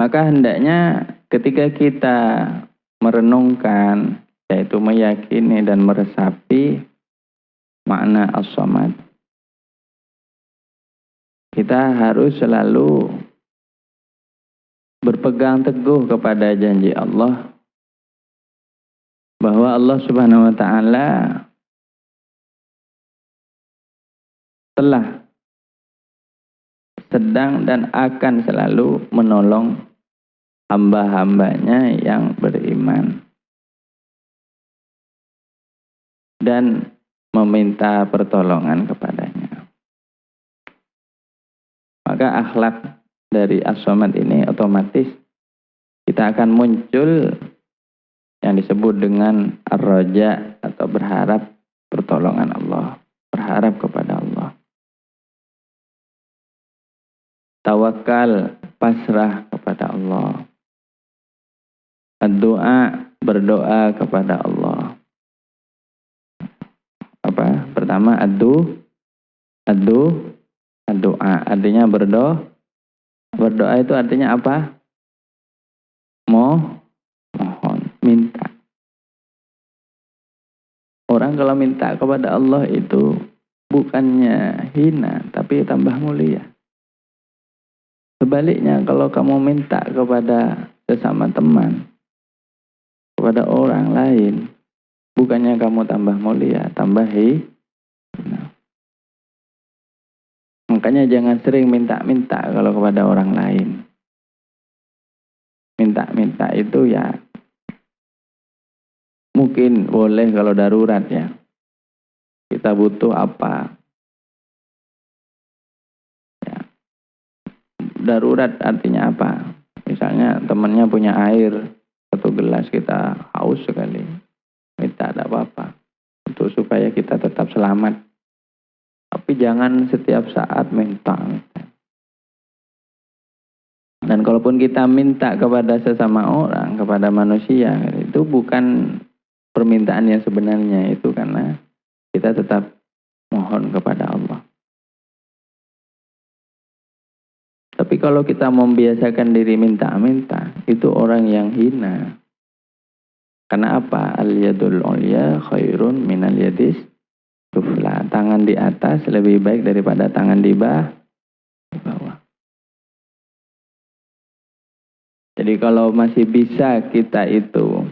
Maka hendaknya ketika kita merenungkan, yaitu meyakini dan meresapi makna as-samad, kita harus selalu berpegang teguh kepada janji Allah bahwa Allah Subhanahu wa taala telah, sedang dan akan selalu menolong hamba-hambanya yang beriman dan meminta pertolongan kepadanya. Maka akhlak dari as-samad ini otomatis kita akan muncul yang disebut dengan ar-raja atau berharap pertolongan Allah, berharap kepada Allah. Tawakal, pasrah kepada Allah. Doa, berdoa kepada Allah. Apa? Pertama doa, artinya berdoa. Berdoa itu artinya apa? Mohon, minta. Orang kalau minta kepada Allah itu bukannya hina, tapi tambah mulia. Sebaliknya, kalau kamu minta kepada sesama teman, kepada orang lain, bukannya kamu tambah mulia, tambah hina. Makanya jangan sering minta-minta kalau kepada orang lain. Minta-minta itu ya mungkin boleh kalau darurat ya. Kita butuh apa? Darurat artinya apa? Misalnya temannya punya air 1 gelas, kita haus sekali, minta ada apa-apa untuk supaya kita tetap selamat. Tapi jangan setiap saat minta. Dan kalaupun kita minta kepada sesama orang, kepada manusia, itu bukan permintaan yang sebenarnya, itu karena kita tetap mohon kepada Allah. Tapi kalau kita membiasakan diri minta-minta, itu orang yang hina. Karena apa? Al-yadul ulya khairun minal yadis sufla. Tangan di atas lebih baik daripada tangan di bawah. Jadi kalau masih bisa kita itu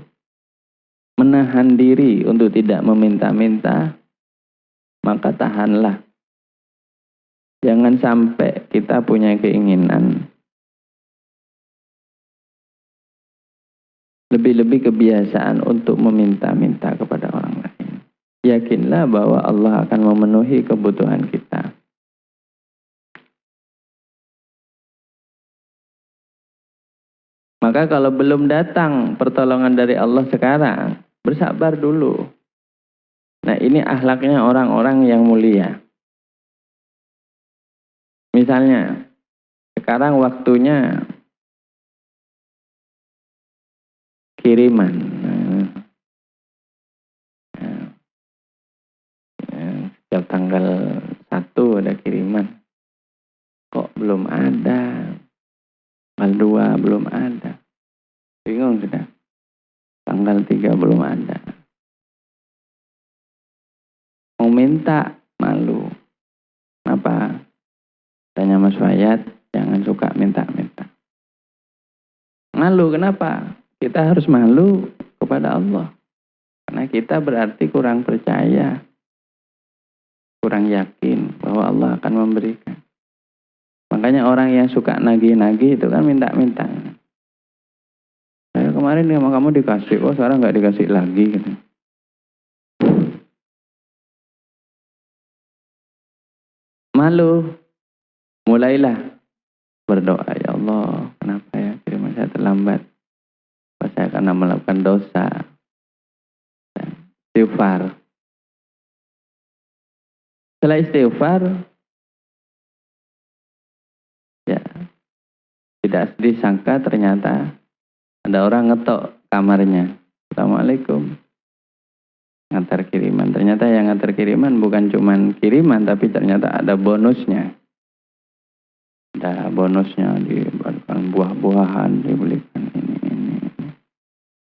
menahan diri untuk tidak meminta-minta, maka tahanlah. Jangan sampai kita punya keinginan, lebih-lebih kebiasaan untuk meminta-minta kepada orang lain. Yakinlah bahwa Allah akan memenuhi kebutuhan kita. Maka kalau belum datang pertolongan dari Allah sekarang, bersabar dulu. Nah, ini akhlaknya orang-orang yang mulia. Misalnya, sekarang waktunya kiriman. Setiap tanggal 1 ada kiriman. Kok belum ada? Tanggal 2 belum ada. Bingung sudah. Tanggal 3 belum ada. Mau minta, malu. Kenapa? Tanya Mas Wayat, jangan suka minta-minta. Malu, kenapa? Kita harus malu kepada Allah. Karena kita berarti kurang percaya, kurang yakin bahwa Allah akan memberikan. Makanya orang yang suka nagih-nagih itu kan minta-minta. Saya kemarin sama kamu dikasih, oh sekarang nggak dikasih lagi. Gitu. Malu. Mulailah berdoa, ya Allah, kenapa ya kiriman saya terlambat? Saya karena melakukan dosa. Istighfar. Setelah istighfar, ya tidak disangka ternyata ada orang ngetok kamarnya. Assalamualaikum. Ngantar kiriman. Ternyata yang ngantar kiriman bukan cuma kiriman, tapi ternyata ada bonusnya. ada bonusnya, diberikan buah-buahan, dibelikan ini.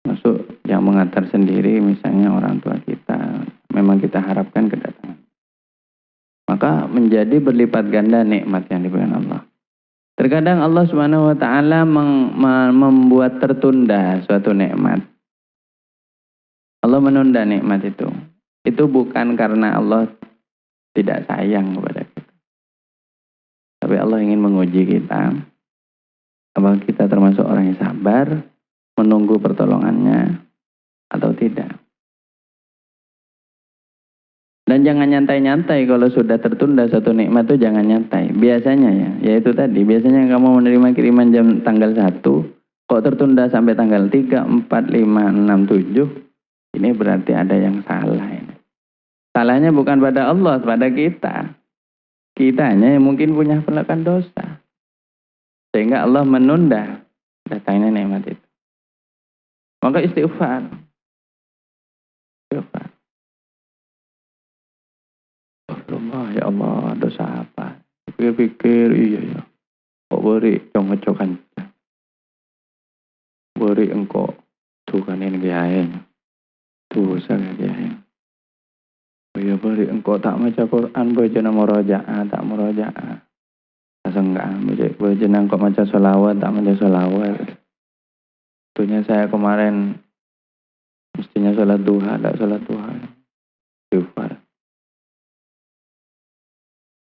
Masuk yang mengantar sendiri, misalnya orang tua kita, memang kita harapkan kedatangan. Maka menjadi berlipat ganda nikmat yang diberikan Allah. Terkadang Allah Subhanahu wa taala membuat tertunda suatu nikmat. Allah menunda nikmat itu. Itu bukan karena Allah tidak sayang kepada kita. Tapi Allah ingin menguji kita. Apakah kita termasuk orang yang sabar, menunggu pertolongannya, atau tidak. Dan jangan nyantai-nyantai kalau sudah tertunda satu nikmat itu, jangan nyantai. Biasanya ya, yaitu tadi, biasanya kamu menerima kiriman jam tanggal 1, kok tertunda sampai tanggal 3, 4, 5, 6, 7, ini berarti ada yang salah ini. Salahnya bukan pada Allah, pada kita. Kitanya yang mungkin punya melakukan dosa. Sehingga Allah menunda datangnya nikmat itu. Maka istighfar. Istighfar. Ya Allah, dosa apa? Pikir-pikir, iya ya. Kok beri cong-congan. Beri engkau Tuhan ini kiai. Dosa kiai. Ya beri engkau tak maca Quran, bojana murojaah, tak murojaah. Asenggan, bojana engkau maca sholawat, tak maca sholawat. Tentunya saya kemarin mestinya sholat duha, tak sholat duha. Istighfar.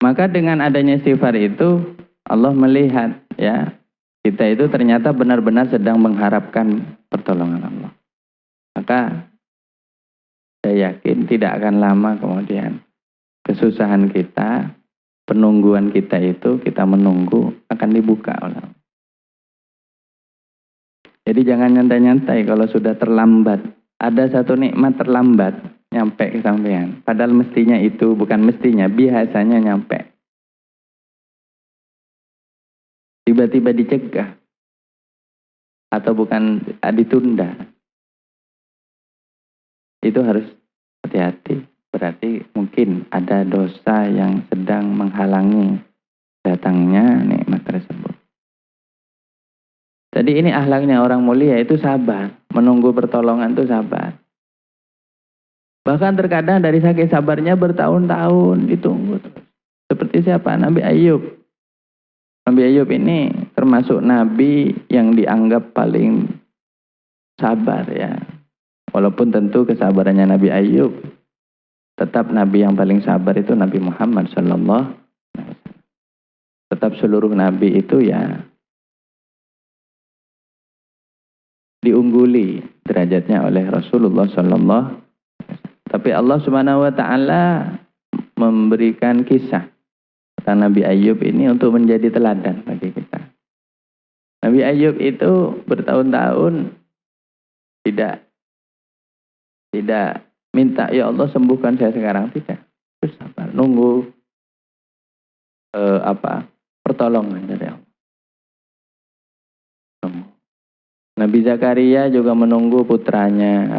Maka dengan adanya istighfar itu Allah melihat ya, kita itu ternyata benar-benar sedang mengharapkan pertolongan Allah. Maka saya yakin tidak akan lama kemudian kesusahan kita, penungguan kita itu, kita menunggu akan dibuka oleh Allah. Jadi jangan nyantai-nyantai kalau sudah terlambat. Ada satu nikmat terlambat nyampe ke sampean. Padahal mestinya itu, bukan mestinya, biasanya nyampe. Tiba-tiba dicegah. Atau bukan ditunda. Itu harus hati-hati. Berarti mungkin ada dosa yang sedang menghalangi datangnya nikmat tersebut. Jadi ini akhlaknya orang mulia itu sabar. Menunggu pertolongan itu sabar. Bahkan terkadang dari saking sabarnya bertahun-tahun ditunggu terus. Seperti siapa? Nabi Ayub. Nabi Ayub ini termasuk nabi yang dianggap paling sabar ya. Walaupun tentu kesabarannya Nabi Ayub, tetap nabi yang paling sabar itu Nabi Muhammad sallallahu alaihi wasallam. Tetap seluruh nabi itu ya diungguli derajatnya oleh Rasulullah sallallahu alaihi wasallam. Tapi Allah Subhanahu wa taala memberikan kisah tentang Nabi Ayub ini untuk menjadi teladan bagi kita. Nabi Ayub itu bertahun-tahun tidak minta, ya Allah sembuhkan saya sekarang, tidak. Terus sabar, nunggu pertolongan dari Allah. Nabi Zakaria juga menunggu putranya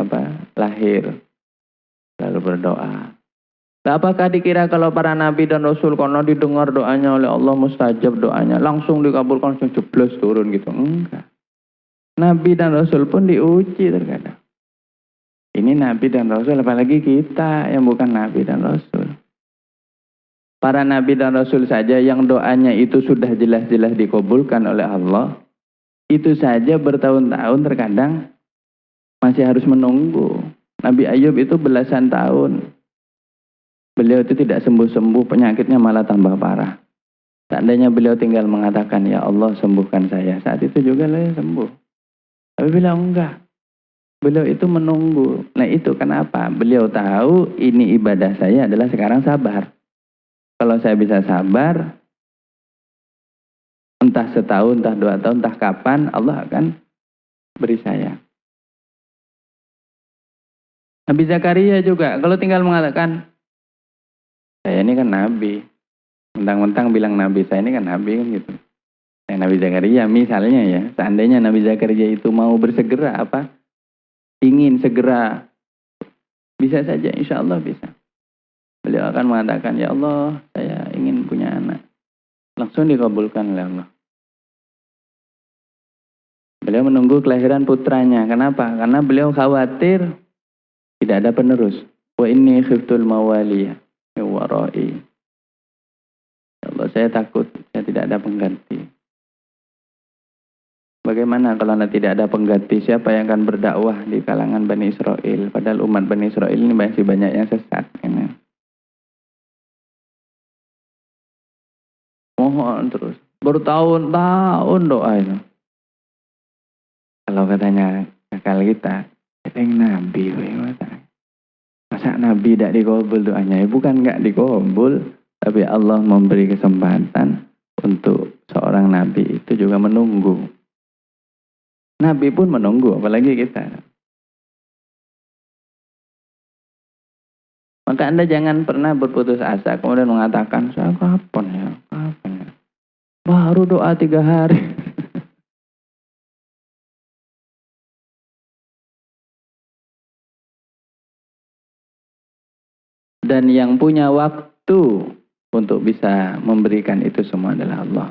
lahir, lalu berdoa. Nah, apakah dikira kalau para nabi dan rasul karena didengar doanya oleh Allah mustajab doanya langsung dikabulkan, langsung jeblos turun gitu? Enggak. Nabi dan rasul pun diuji terkadang. Ini nabi dan rasul, apalagi kita yang bukan nabi dan rasul. Para nabi dan rasul saja yang doanya itu sudah jelas-jelas dikabulkan oleh Allah, itu saja bertahun-tahun terkadang masih harus menunggu. Nabi Ayub itu belasan tahun. Beliau itu tidak sembuh-sembuh, penyakitnya malah tambah parah. Seandainya beliau tinggal mengatakan, ya Allah sembuhkan saya, saat itu juga beliau sembuh. Tapi beliau enggak. Beliau itu menunggu. Nah itu kenapa? Beliau tahu ini ibadah saya adalah sekarang sabar. Kalau saya bisa sabar, entah setahun, entah 2 tahun, entah kapan, Allah akan beri saya. Nabi Zakaria juga, kalau tinggal mengatakan, saya ini kan nabi. Mentang-mentang bilang nabi, saya ini kan nabi kan gitu. Nabi Zakaria misalnya ya, seandainya Nabi Zakaria itu mau bersegera ingin segera, bisa saja, insya Allah bisa. Beliau akan mengatakan, ya Allah saya ingin punya anak. langsung dikabulkan oleh Allah. Beliau menunggu kelahiran putranya. Kenapa? Karena beliau khawatir tidak ada penerus. Wa inni khiftul mawaliya min warai. Ya Allah, saya takut saya tidak ada pengganti. Bagaimana kalau tidak ada pengganti? Siapa yang akan berdakwah di kalangan Bani Israel? Padahal umat Bani Israel ini masih banyak yang sesat. Mohon terus. Bertahun-tahun doa itu. Kalau katanya kakak kita, yang Nabi. Masa Nabi tidak dikabul doanya? Bukan nggak dikabul, tapi Allah memberi kesempatan untuk seorang Nabi itu juga menunggu. Nabi pun menunggu, apalagi kita. Maka Anda jangan pernah berputus asa, kemudian mengatakan, saya kapan ya? Baru doa 3 hari. Dan yang punya waktu untuk bisa memberikan itu semua adalah Allah.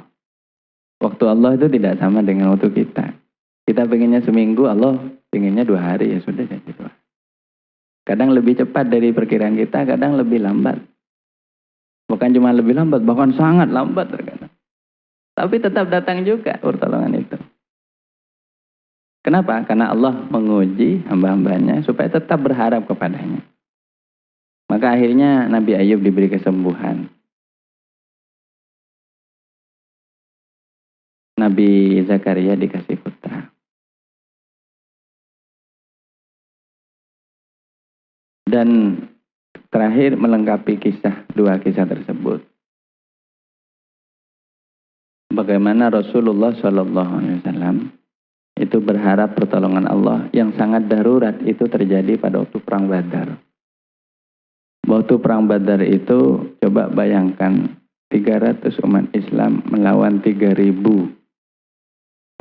Waktu Allah itu tidak sama dengan waktu kita. Kita pengennya seminggu, Allah pengennya 2 hari, ya sudah jadi 2. Kadang lebih cepat dari perkiraan kita, kadang lebih lambat. Bukan cuma lebih lambat, bahkan sangat lambat terkadang. Tapi tetap datang juga pertolongan itu. Kenapa? Karena Allah menguji hamba-hambanya supaya tetap berharap kepadanya. Maka akhirnya Nabi Ayub diberi kesembuhan. Nabi Zakaria dikasih putra. Dan terakhir melengkapi dua kisah tersebut. Bagaimana Rasulullah SAW itu berharap pertolongan Allah yang sangat darurat itu terjadi pada waktu Perang Badar. Waktu Perang Badar itu coba bayangkan 300 umat Islam melawan 3.000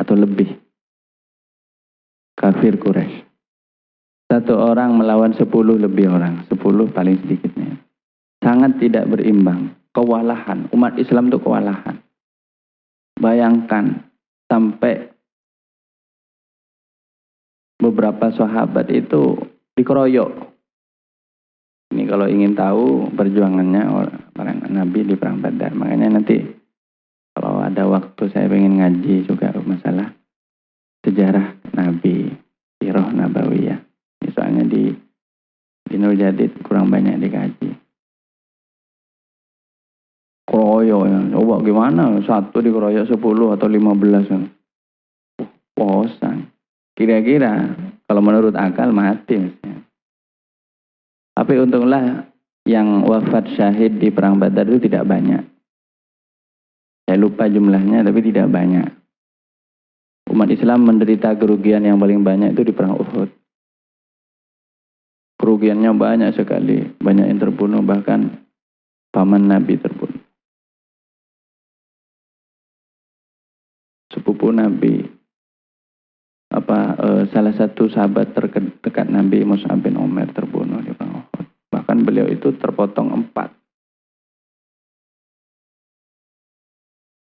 atau lebih kafir Quraisy. 1 orang melawan 10 lebih orang, 10 paling sedikitnya. Sangat tidak berimbang, kewalahan. Umat Islam itu kewalahan. Bayangkan sampai beberapa sahabat itu dikeroyok. Ini kalau ingin tahu perjuangannya orang Nabi di Perang Badar. Makanya nanti kalau ada waktu saya ingin ngaji juga masalah sejarah Nabi, sirah nabawiyah. Soalnya di Nur Jadid kurang banyak dikaji. Keroyok ya. Coba gimana? 1 dikeroyok 10 atau 15. Bosan. Kira-kira kalau menurut akal mati. Tapi untunglah yang wafat syahid di Perang Badar itu tidak banyak. Saya lupa jumlahnya tapi tidak banyak. Umat Islam menderita kerugian yang paling banyak itu di Perang Uhud. Kerugiannya banyak sekali. Banyak yang terbunuh, bahkan paman Nabi terbunuh. Sepupu Nabi. Salah satu sahabat terdekat Nabi, Mus'ab bin Umair, terbunuh di Perang Uhud. Bahkan beliau itu terpotong 4.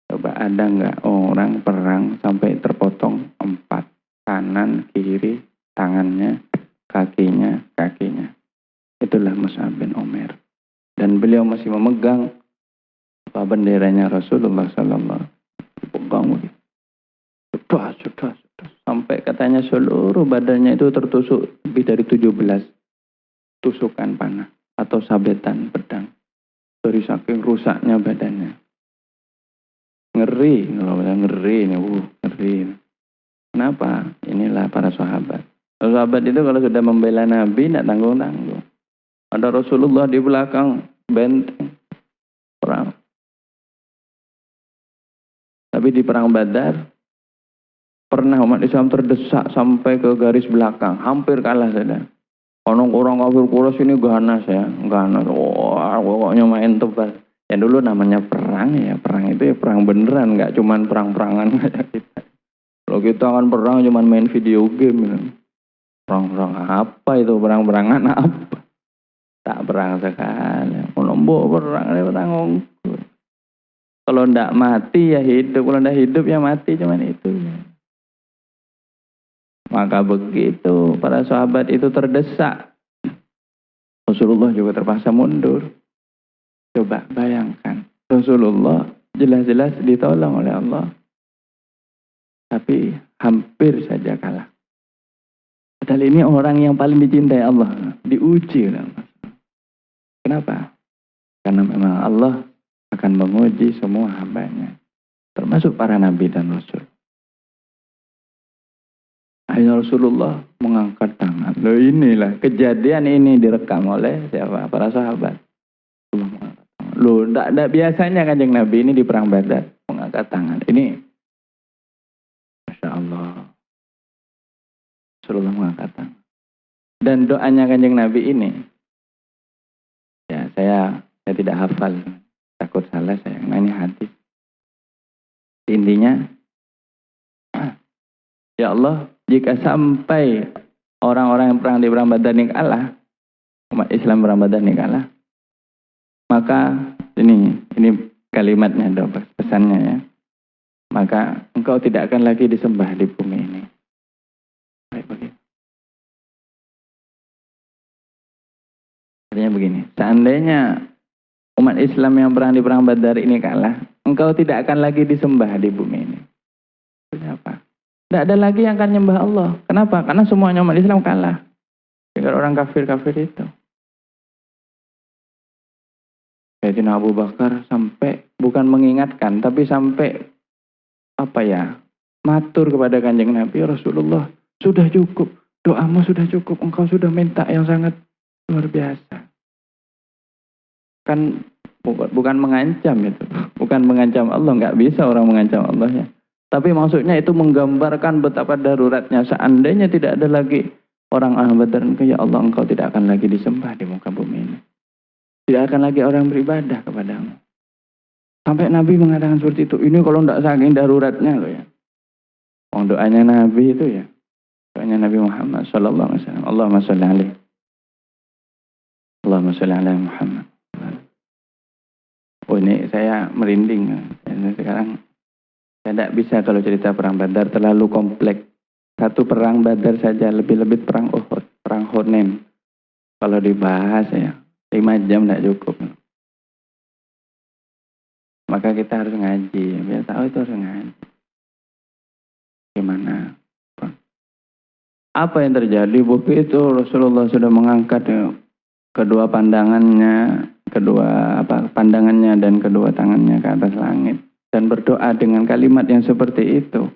Coba ada nggak orang perang sampai terpotong 4? Kanan, kiri, tangannya, kakinya. Itulah Mus'ab bin Umair. Dan beliau masih memegang benderanya Rasulullah SAW. Dipegang. Sudah. Sampai katanya seluruh badannya itu tertusuk lebih dari 17 tusukan panah atau sabetan pedang. Dari saking rusaknya badannya. Ngeri, kalau ngeri ini, ngeri. Kenapa? Inilah para sahabat. Sahabat itu kalau sudah membela Nabi, tidak tanggung-tanggung. Ada Rasulullah di belakang, benteng, perang. Tapi di Perang Badar, pernah umat Islam terdesak sampai ke garis belakang. Hampir kalah saja. Orang kafir Quraisy ini ganas ya. Ganas. Wah, pokoknya main tebal. Ya dulu namanya perang ya. Perang itu ya perang beneran. Nggak cuma perang-perangan kayak kita. Kalau kita kan perang cuma main video game. Ya. Perang-perang apa itu? Perang-perangan apa? Tak perang sekali. Melombok perang. Kalau ndak mati ya hidup, kalau ndak hidup ya mati, cuman itu. Maka begitu para sahabat itu terdesak, Rasulullah juga terpaksa mundur. Coba bayangkan, Rasulullah jelas-jelas ditolong oleh Allah, tapi hampir saja kalah. Padahal ini orang yang paling dicintai Allah, diuji oleh Allah. Kenapa? Karena memang Allah akan menguji semua hambanya, termasuk para nabi dan rasul. Akhirnya Rasulullah mengangkat tangan. Loh, inilah kejadian ini direkam oleh siapa? Para sahabat. Loh, tidak biasanya Kanjeng Nabi ini di perang Badar mengangkat tangan. Ini Masya Allah. Rasulullah mengangkat tangan. Dan doanya Kanjeng Nabi ini, ya saya tidak hafal, takut salah saya. Nah, ini hadis. Intinya, ya Allah, jika sampai orang-orang yang perang di perang Badar ini kalah, umat Islam perang Badar ini kalah, maka ini kalimatnya, pesannya ya. Maka engkau tidak akan lagi disembah di bumi ini. Baik, begitu. Artinya begini, seandainya umat Islam yang perang di perang Badar ini kalah, engkau tidak akan lagi disembah di bumi ini. Kenapa? Tidak ada lagi yang akan nyembah Allah. Kenapa? Karena semuanya umat Islam kalah dengan orang kafir-kafir itu. Sayyidina Abu Bakar sampai bukan mengingatkan, tapi sampai matur kepada Kanjeng Nabi, Rasulullah, sudah cukup, doamu sudah cukup, engkau sudah minta yang sangat luar biasa. Kan bukan mengancam itu, bukan mengancam Allah, nggak bisa orang mengancam Allah ya. Tapi maksudnya itu menggambarkan betapa daruratnya. Seandainya tidak ada lagi orang Ahli Badar, ya Allah, engkau tidak akan lagi disembah di muka bumi ini. Tidak akan lagi orang beribadah kepadamu. Sampai Nabi mengatakan seperti itu. Ini kalau tidak saking daruratnya loh ya. Doanya Nabi itu ya. Doanya Nabi Muhammad sallallahu alaihi wasallam. Allahumma shalli alaihi. Allahumma shalli ala Muhammad. Oh, ini saya merinding. Sekarang saya tidak bisa kalau cerita perang Badar terlalu kompleks. Satu perang Badar saja lebih-lebih perang Uhud, perang Hunain. Kalau dibahas ya 5 jam tidak cukup. Maka kita harus ngaji. Biar tahu itu harus ngaji. Gimana? Apa yang terjadi? Begitu Rasulullah sudah mengangkat kedua pandangannya, pandangannya dan kedua tangannya ke atas langit. Dan berdoa dengan kalimat yang seperti itu.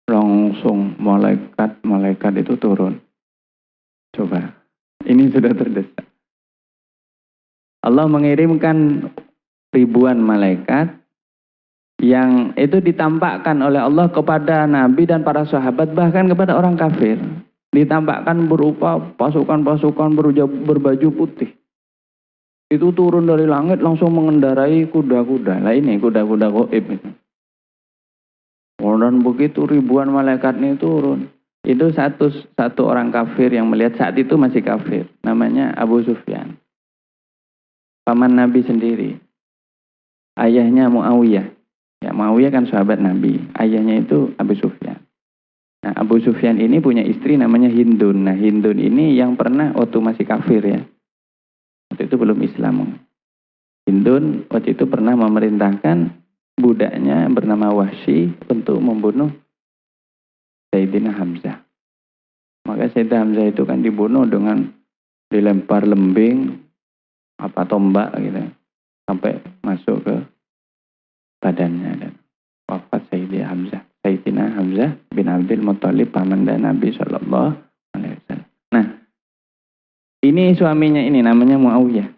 Langsung malaikat itu turun. Coba. Ini sudah terdesak. Allah mengirimkan ribuan malaikat yang itu ditampakkan oleh Allah kepada Nabi dan para sahabat, bahkan kepada orang kafir. Ditampakkan berupa pasukan-pasukan berbaju putih. Itu turun dari langit langsung mengendarai kuda-kuda. Lah ini kuda-kuda gaib itu. Dan begitu ribuan malaikat ini turun. Itu satu orang kafir yang melihat, saat itu masih kafir. Namanya Abu Sufyan. Paman Nabi sendiri. Ayahnya Muawiyah. Ya, Muawiyah kan sahabat Nabi. Ayahnya itu Abu Sufyan. Nah, Abu Sufyan ini punya istri namanya Hindun. Nah, Hindun ini yang pernah waktu masih kafir ya. Waktu itu belum Islam. Hindun waktu itu pernah memerintahkan budaknya bernama Wahsy untuk membunuh Sayyidina Hamzah. Maka Sayyidina Hamzah itu kan dibunuh dengan dilempar lembing, tombak gitu, sampai masuk ke badannya dan wafat Sayyidina Hamzah bin Abdul Muthalib, paman dan Nabi Shallallahu Alaihi Wasallam. Nah, ini suaminya ini namanya Muawiyah.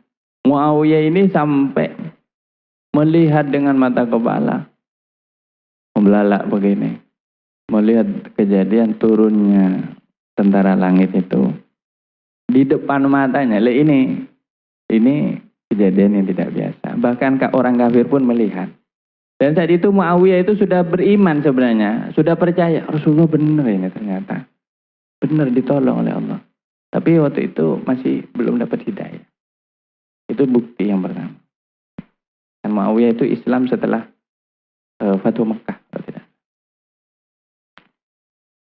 Muawiyah ini sampai melihat dengan mata kepala, membelalak begini, melihat kejadian turunnya tentara langit itu di depan matanya. Ini kejadian yang tidak biasa. Bahkan orang kafir pun melihat. Dan saat itu Muawiyah itu sudah beriman sebenarnya, sudah percaya Rasulullah benar ini ternyata. Benar ditolong oleh Allah. Tapi waktu itu masih belum dapat hidayah. Itu bukti yang pertama. Dan Muawiyah itu Islam setelah Fathu Mekah.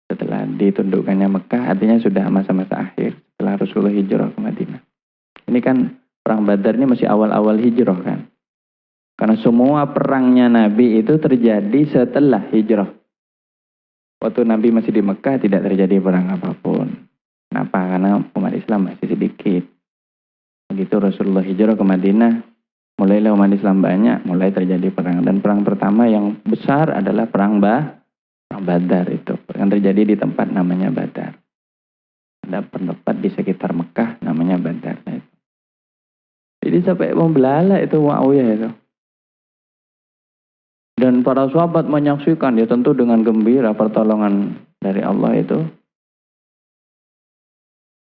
Setelah ditundukkannya Mekah, artinya sudah masa-masa akhir setelah Rasulullah hijrah ke Madinah. Ini kan perang Badar ini masih awal-awal hijrah kan. Karena semua perangnya Nabi itu terjadi setelah hijrah. Waktu Nabi masih di Mekah tidak terjadi perang apapun. Kenapa? Karena umat Islam masih sedikit. Begitu Rasulullah hijrah ke Madinah, mulailah umat Islam banyak, mulai terjadi perang. Dan perang pertama yang besar adalah perang Badar itu. Yang terjadi di tempat namanya Badar. Ada tempat di sekitar Mekah namanya Badar. Jadi sampai membelalak itu Muawiyah itu. Dan para sahabat menyaksikan ya tentu dengan gembira pertolongan dari Allah itu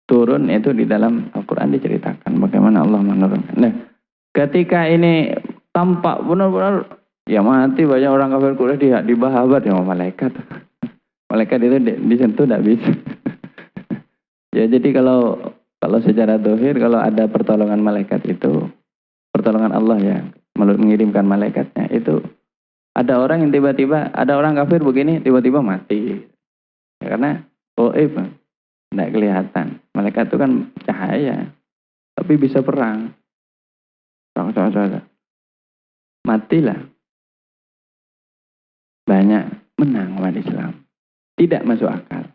turun itu di dalam Al-Quran diceritakan bagaimana Allah menurunkan. Nah, ketika ini tampak benar-benar ya mati banyak orang kafir Quraisy dibahabat sama malaikat. Malaikat itu disentuh tidak bisa. Ya jadi kalau secara dohir kalau ada pertolongan malaikat itu pertolongan Allah ya mengirimkan malaikatnya itu. Ada orang yang tiba-tiba, ada orang kafir begini, tiba-tiba mati. Ya, karena goib, tidak kelihatan. Malaikat itu kan cahaya, tapi bisa perang. Matilah. Banyak menang umat Islam. Tidak masuk akal.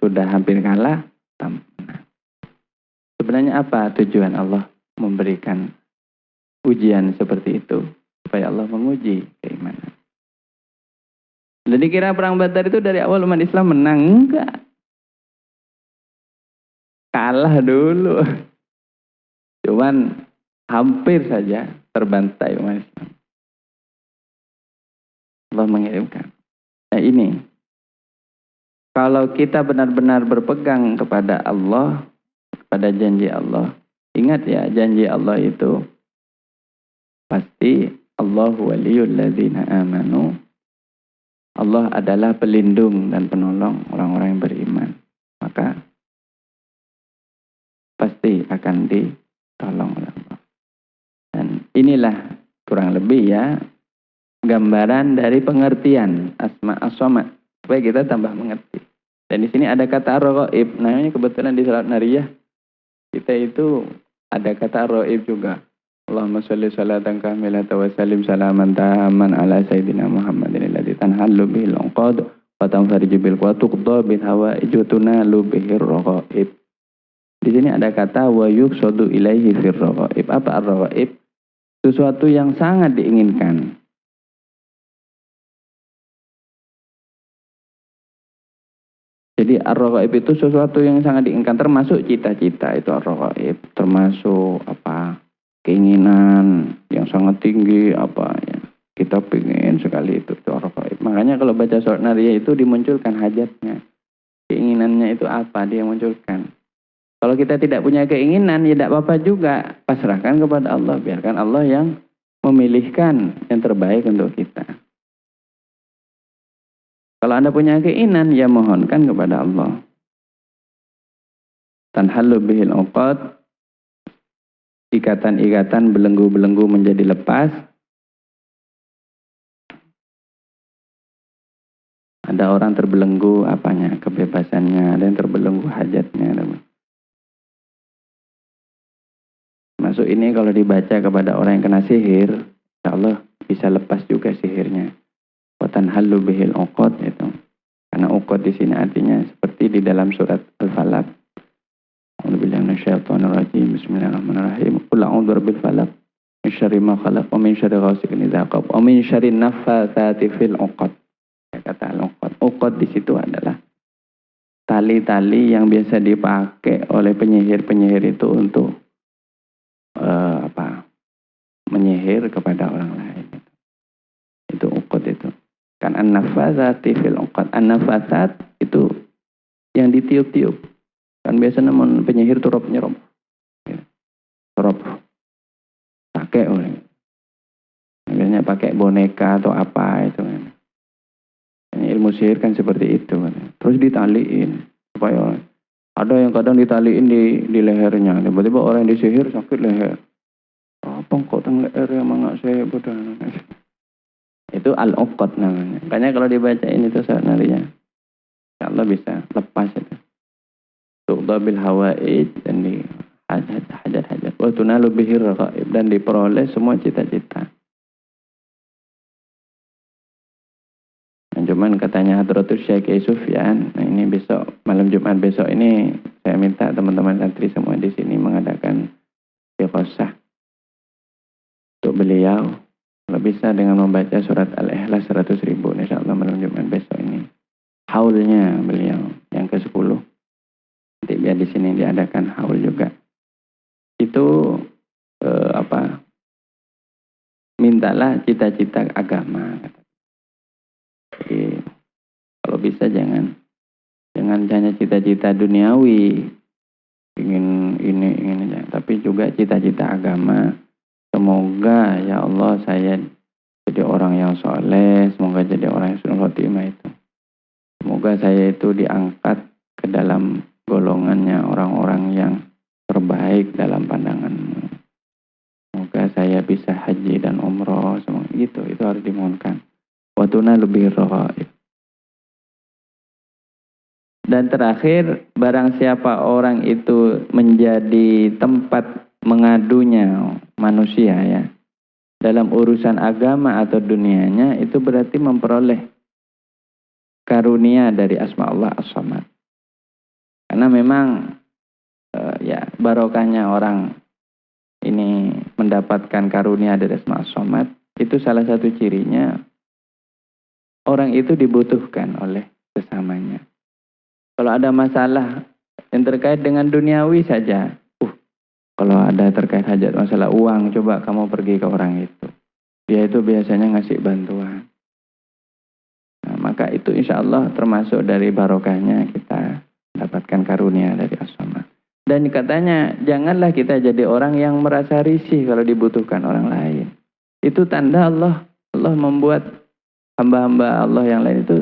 Sudah hampir kalah, menang. Sebenarnya apa tujuan Allah memberikan ujian seperti itu? Supaya Allah menguji keimanan. Jadi kira perang Badar itu dari awal umat Islam menang? Enggak. Kalah dulu. Cuman hampir saja terbantai umat Islam. Allah mengirimkan. Nah ini. Kalau kita benar-benar berpegang kepada Allah, kepada janji Allah. Ingat ya, janji Allah itu pasti Allahu waliyul ladzina amanu. Allah adalah pelindung dan penolong orang-orang yang beriman. Maka pasti akan ditolong oleh Allah. Dan inilah kurang lebih ya gambaran dari pengertian asma as-samad supaya kita tambah mengerti. Dan di sini ada kata ar-raqib. Nah, ini kebetulan di salat nariyah kita itu ada kata ar-raqib juga. Allahumma sholli sholatan kamilatan wa sallim salaman taman ala sayyidina Muhammadin alladzi tanhallu bihil 'uqad wa tanfariju bil wa tuqda bil hawaij wa tunalu bihir raqaib. Di sini ada kata wa yuqsadu ilaihi fir raqaib. Apa ar-raqaib? Sesuatu yang sangat diinginkan. Jadi ar-raqaib itu sesuatu yang sangat diinginkan, termasuk cita-cita itu ar-raqaib, termasuk apa? Keinginan yang sangat tinggi apa ya. Kita pengen sekali itu ar-raqaib. Makanya kalau baca surat nariyah itu dimunculkan hajatnya. Keinginannya itu apa dia munculkan. Kalau kita tidak punya keinginan ya tidak apa-apa juga. Pasrahkan kepada Allah, biarkan Allah yang memilihkan yang terbaik untuk kita. Kalau Anda punya keinginan, ya mohonkan kepada Allah. Tanhallu bihil 'uqad. Ikatan-ikatan belenggu-belenggu menjadi lepas. Ada orang terbelenggu apanya? Kebebasannya. Ada yang terbelenggu hajatnya. Masuk ini kalau dibaca kepada orang yang kena sihir, insya Allah bisa lepas juga sihirnya. Tanhallu bihil 'uqad itu. Karena 'uqad di sini artinya seperti di dalam surat Al-Falaq. A'udzubillahi minasyaitonir rajim. Bismillahirrahmanirrahim. Qul a'udzu birabbil falaq min syarri ma khalaq wa min syarri ghasiqin idza waqab wa min syarrin naffatsati fil 'uqad. Kata al-'uqad. 'Uqad di situ adalah tali-tali yang biasa dipakai oleh penyihir-penyihir itu untuk menyihir kepada orang lain. Itu 'uqad itu. Kan an-naffatsati fil 'uqad. An-naffatsat itu yang ditiup-tiup. Kan biasa namun penyihir tuh rob-nyerop. Rob. Pakai oleh. Biasanya pakai boneka atau apa itu kan. Ilmu sihir kan seperti itu kan. Terus ditaliin supaya ada yang kadang ditaliin di lehernya. Tiba-tiba orang yang disihir sakit leher. Apa tongkok tang leher mangak saya bodoh. Itu al-uqad namanya. Makanya kalau dibacain itu sebenarnya insyaallah bisa lepas itu. Tuqda bil hawaid dan di hajat-hajat. Wa tunalu bihi raqaib dan diperoleh semua cita-cita. Cuman katanya Hadratus Syekh Sufyan, nah ini besok, malam Jumat besok ini, saya minta teman-teman santri semua di sini mengadakan istighosah untuk beliau. Kalau bisa dengan membaca surat Al-Ikhlas 100.000, insyaallah malam Jumat besok ini. Haulnya beliau yang ke-10. Nanti biar di sini diadakan haul juga. Itu mintalah cita-cita agama. Jadi, kalau bisa jangan hanya cita-cita duniawi, ingin ini, tapi juga cita-cita agama. Semoga ya Allah saya jadi orang yang soleh, semoga jadi orang yang husnul khotimah itu. Semoga saya itu diangkat ke dalam golongannya orang-orang yang terbaik dalam pandanganmu. Semoga saya bisa haji dan umroh, semua gitu. Itu harus dimohonkan. Watuna lebih raqaib. Dan terakhir, barang siapa orang itu menjadi tempat mengadunya manusia ya, dalam urusan agama atau dunianya, itu berarti memperoleh karunia dari asma Allah As-Samad. Karena memang ya barokahnya orang ini mendapatkan karunia dari asma As-Samad, itu salah satu cirinya orang itu dibutuhkan oleh sesamanya. Kalau ada masalah yang terkait dengan duniawi saja, kalau ada terkait hajat masalah uang, coba kamu pergi ke orang itu. Dia itu biasanya ngasih bantuan. Nah, maka itu insya Allah termasuk dari barokahnya kita dapatkan karunia dari As-Samad. Dan katanya janganlah kita jadi orang yang merasa risih kalau dibutuhkan orang lain. Itu tanda Allah membuat hamba-hamba Allah yang lain itu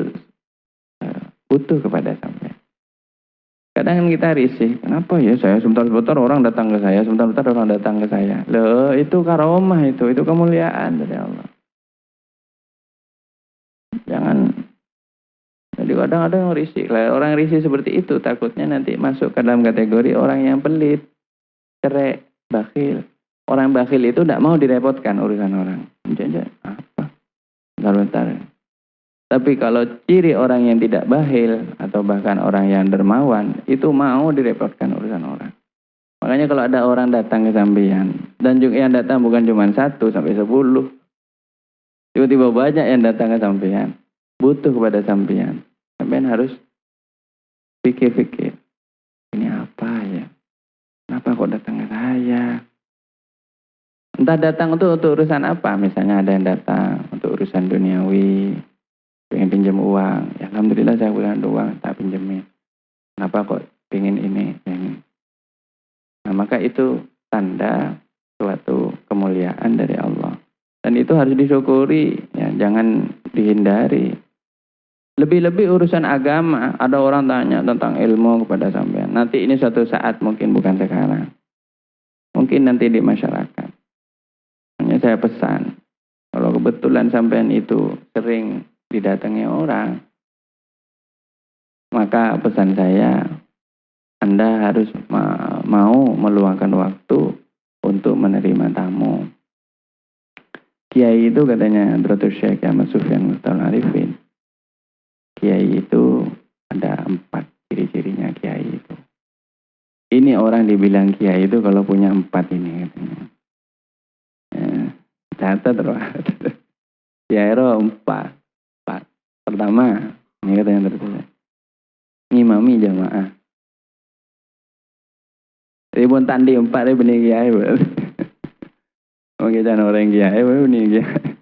butuh kepada sampai. Kadang kan kita risih, kenapa ya saya sebentar-sebentar orang datang ke saya, sebentar-sebentar orang datang ke saya. Loh, itu karomah itu kemuliaan dari Allah. Jangan, jadi kadang-kadang risih. Orang risih seperti itu takutnya nanti masuk ke dalam kategori orang yang pelit, cerek, bakhil. Orang bakhil itu tidak mau direpotkan urusan orang. Jangan apa? Bentar-bentar. Tapi kalau ciri orang yang tidak bakhil atau bahkan orang yang dermawan, itu mau direpotkan urusan orang. Makanya kalau ada orang datang ke sampean, dan juga yang datang bukan cuma 1 sampai 10, tiba-tiba banyak yang datang ke sampean, butuh kepada sampean. Sampean harus pikir-pikir, ini apa ya? Kenapa kok datang ke saya? Entah datang untuk urusan apa, misalnya ada yang datang untuk urusan duniawi, pengen pinjam uang, ya alhamdulillah saya punya uang, tak pinjemin. Kenapa kok pengen ini? Nah, maka itu tanda suatu kemuliaan dari Allah. Dan itu harus disyukuri, ya, jangan dihindari. Lebih-lebih urusan agama, ada orang tanya tentang ilmu kepada sampean. Nanti ini suatu saat, mungkin bukan sekarang. Mungkin nanti di masyarakat. Hanya saya pesan, kalau kebetulan sampean itu sering didatangi orang, maka pesan saya, Anda harus mau meluangkan waktu untuk menerima tamu. Kiai itu katanya Hadratus Syekh Ahmad Sufyan Muhtar Arifin. Kiai itu ada 4 ciri-cirinya kiai itu. Ini orang dibilang kiai itu kalau punya 4 ini katanya. Ya, catat loh. Kiai itu 4. Pertama, ini katanya tertulis, ngimami jamaah. Ribun tandi 4 ini benih kiai. Mungkin jangan orang kiai, benih kiai.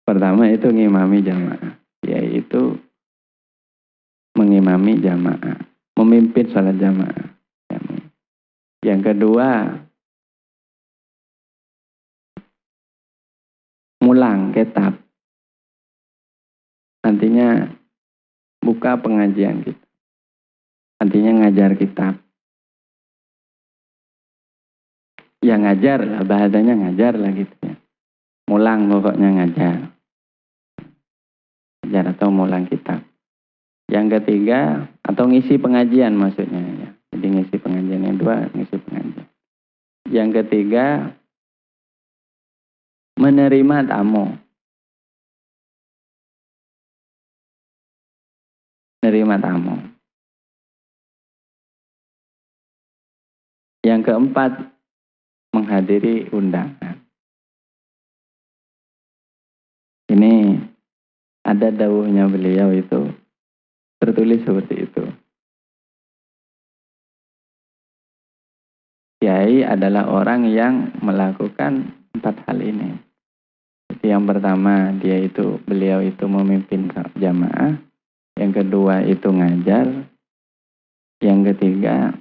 Pertama itu ngimami jamaah. Kiai itu mengimami jamaah, memimpin salat jamaah. Yang kedua, mulang kitab. Nantinya buka pengajian kita. Nantinya ngajar kitab. Ya ngajar lah, bahasanya ngajar lah gitu ya. Mulang pokoknya ngajar. Ngajar atau mulang kitab. Yang ketiga, atau ngisi pengajian maksudnya ya. Jadi ngisi pengajian. Yang dua, ngisi pengajian. Yang ketiga, menerima tamu. Menerima tamu. Yang keempat, menghadiri undangan. Ini ada dawuhnya beliau itu, tertulis seperti itu. Kiai adalah orang yang melakukan 4 hal ini. Jadi yang pertama, beliau itu memimpin jamaah. Yang kedua itu ngajar. Yang ketiga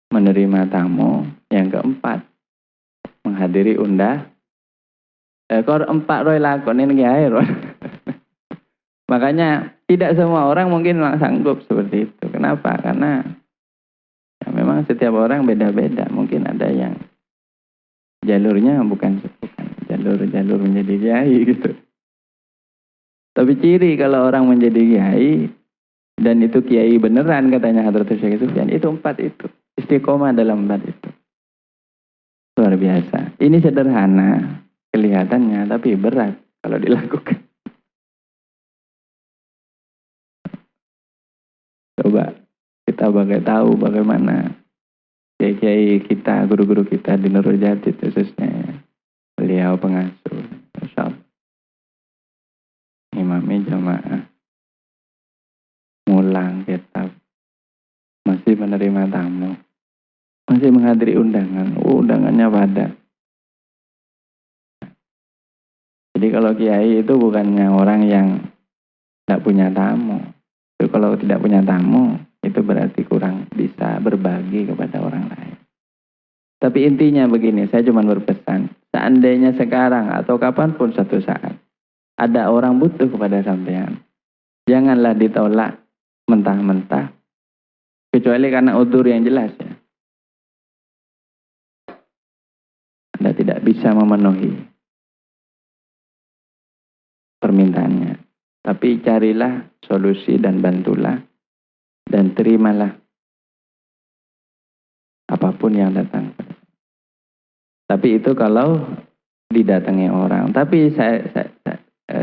menerima tamu. Yang keempat menghadiri undangan. Kor 4 roy lakonin kiai roy. Makanya tidak semua orang mungkin sanggup seperti itu. Kenapa? Karena ya memang setiap orang beda-beda. Mungkin ada yang jalurnya bukan jalur menjadi kiai gitu. Tapi ciri kalau orang menjadi kiai dan itu kiai beneran katanya Hadratus Syekh Sufyan, itu 4 itu. Istiqomah dalam 4 itu. Luar biasa. Ini sederhana kelihatannya tapi berat kalau dilakukan. Coba kita tahu bagaimana kiai-kiai kita, guru-guru kita di Nurul Jatid khususnya. Beliau pengasuh. Masya Allah. Imami jamaah. Mulang kitab. Masih menerima tamu. Masih menghadiri undangan. Undangannya padat. Jadi kalau kiai itu bukannya orang yang tidak punya tamu. Itu kalau tidak punya tamu, itu berarti kurang bisa berbagi kepada orang lain. Tapi intinya begini, saya cuma berpesan. Seandainya sekarang atau kapanpun suatu saat, ada orang butuh kepada sampean, janganlah ditolak mentah-mentah, kecuali karena udzur yang jelas ya. Anda tidak bisa memenuhi permintaannya. Tapi carilah solusi dan bantulah dan terimalah apapun yang datang. Tapi itu kalau didatangi orang. Tapi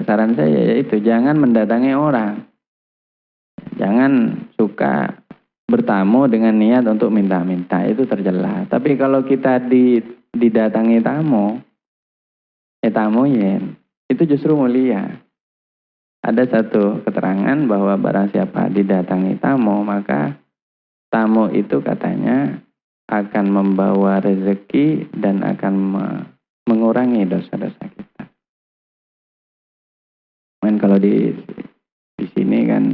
saran saya yaitu jangan mendatangi orang. Jangan suka bertamu dengan niat untuk minta-minta. Itu tercela. Tapi kalau kita didatangi tamu, tamuin, itu justru mulia. Ada satu keterangan bahwa barang siapa didatangi tamu, maka tamu itu katanya akan membawa rezeki dan akan mengurangi dosa-dosa kita. Kalau di sini kan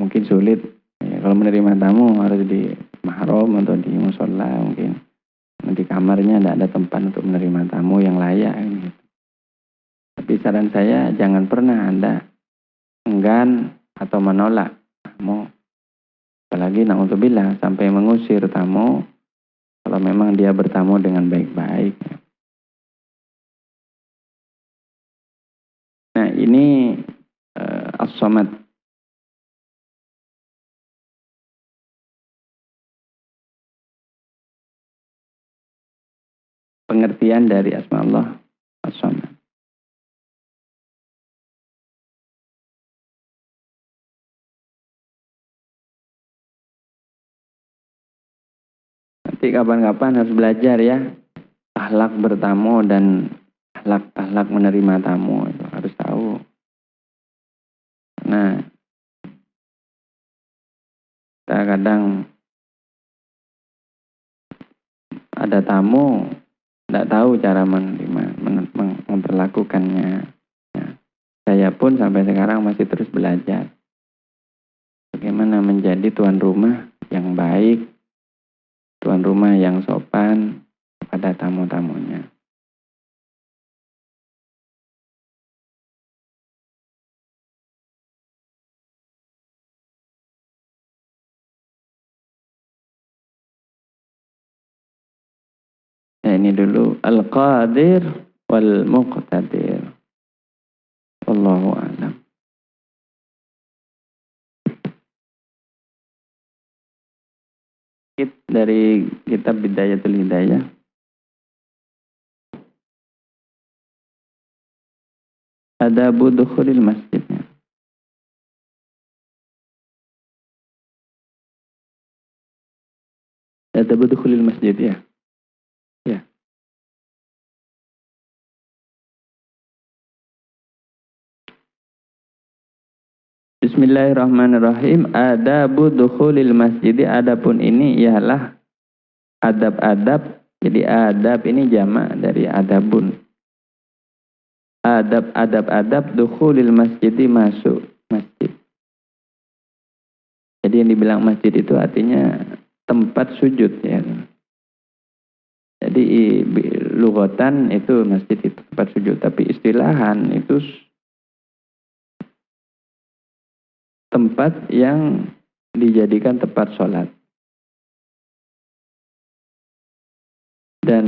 mungkin sulit. Ya, kalau menerima tamu harus di mahram atau di musola mungkin. Di kamarnya tidak ada tempat untuk menerima tamu yang layak. Gitu. Tapi saran saya jangan pernah Anda enggan atau menolak tamu. Apalagi na'udzubillah sampai mengusir tamu kalau memang dia bertamu dengan baik-baik. Nah ini as-samad. Pengertian dari asma Allah as-samad. Nanti kapan-kapan harus belajar ya. Akhlak bertamu dan akhlak menerima tamu itu harus tahu. Nah, kita kadang ada tamu tidak tahu cara memperlakukannya. Ya. Saya pun sampai sekarang masih terus belajar bagaimana menjadi tuan rumah yang baik, tuan rumah yang sopan kepada tamu-tamunya. ini dulu al-qadir wal muqtadir. Wallahu a'lam. Dari kitab Bidayatul Hidayah. Adabu dukhulil masjidnya. Adabu dukhulil masjid ya. Ya. Bismillahirrahmanirrahim. Adabu dukhulil masjid. Adapun ini ialah adab-adab. Jadi adab ini jamak dari adabun. Adab-adab dukhulil masjid, masuk masjid. Jadi yang dibilang masjid itu artinya tempat sujud ya. Jadi lughatan itu masjid itu tempat sujud, tapi istilahan itu tempat yang dijadikan tempat sholat. Dan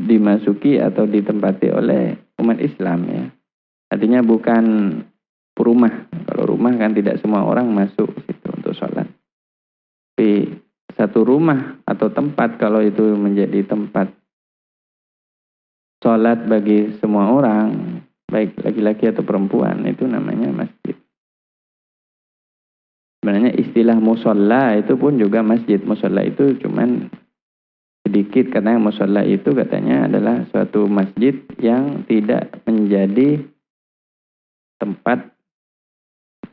dimasuki atau ditempati oleh umat Islam ya. Artinya bukan rumah. Kalau rumah kan tidak semua orang masuk situ untuk sholat. Tapi satu rumah atau tempat kalau itu menjadi tempat sholat bagi semua orang, baik laki-laki atau perempuan, itu namanya masjid. Sebenarnya istilah musolla itu pun juga masjid. Musolla itu cuman sedikit, karena musolla itu katanya adalah suatu masjid yang tidak menjadi tempat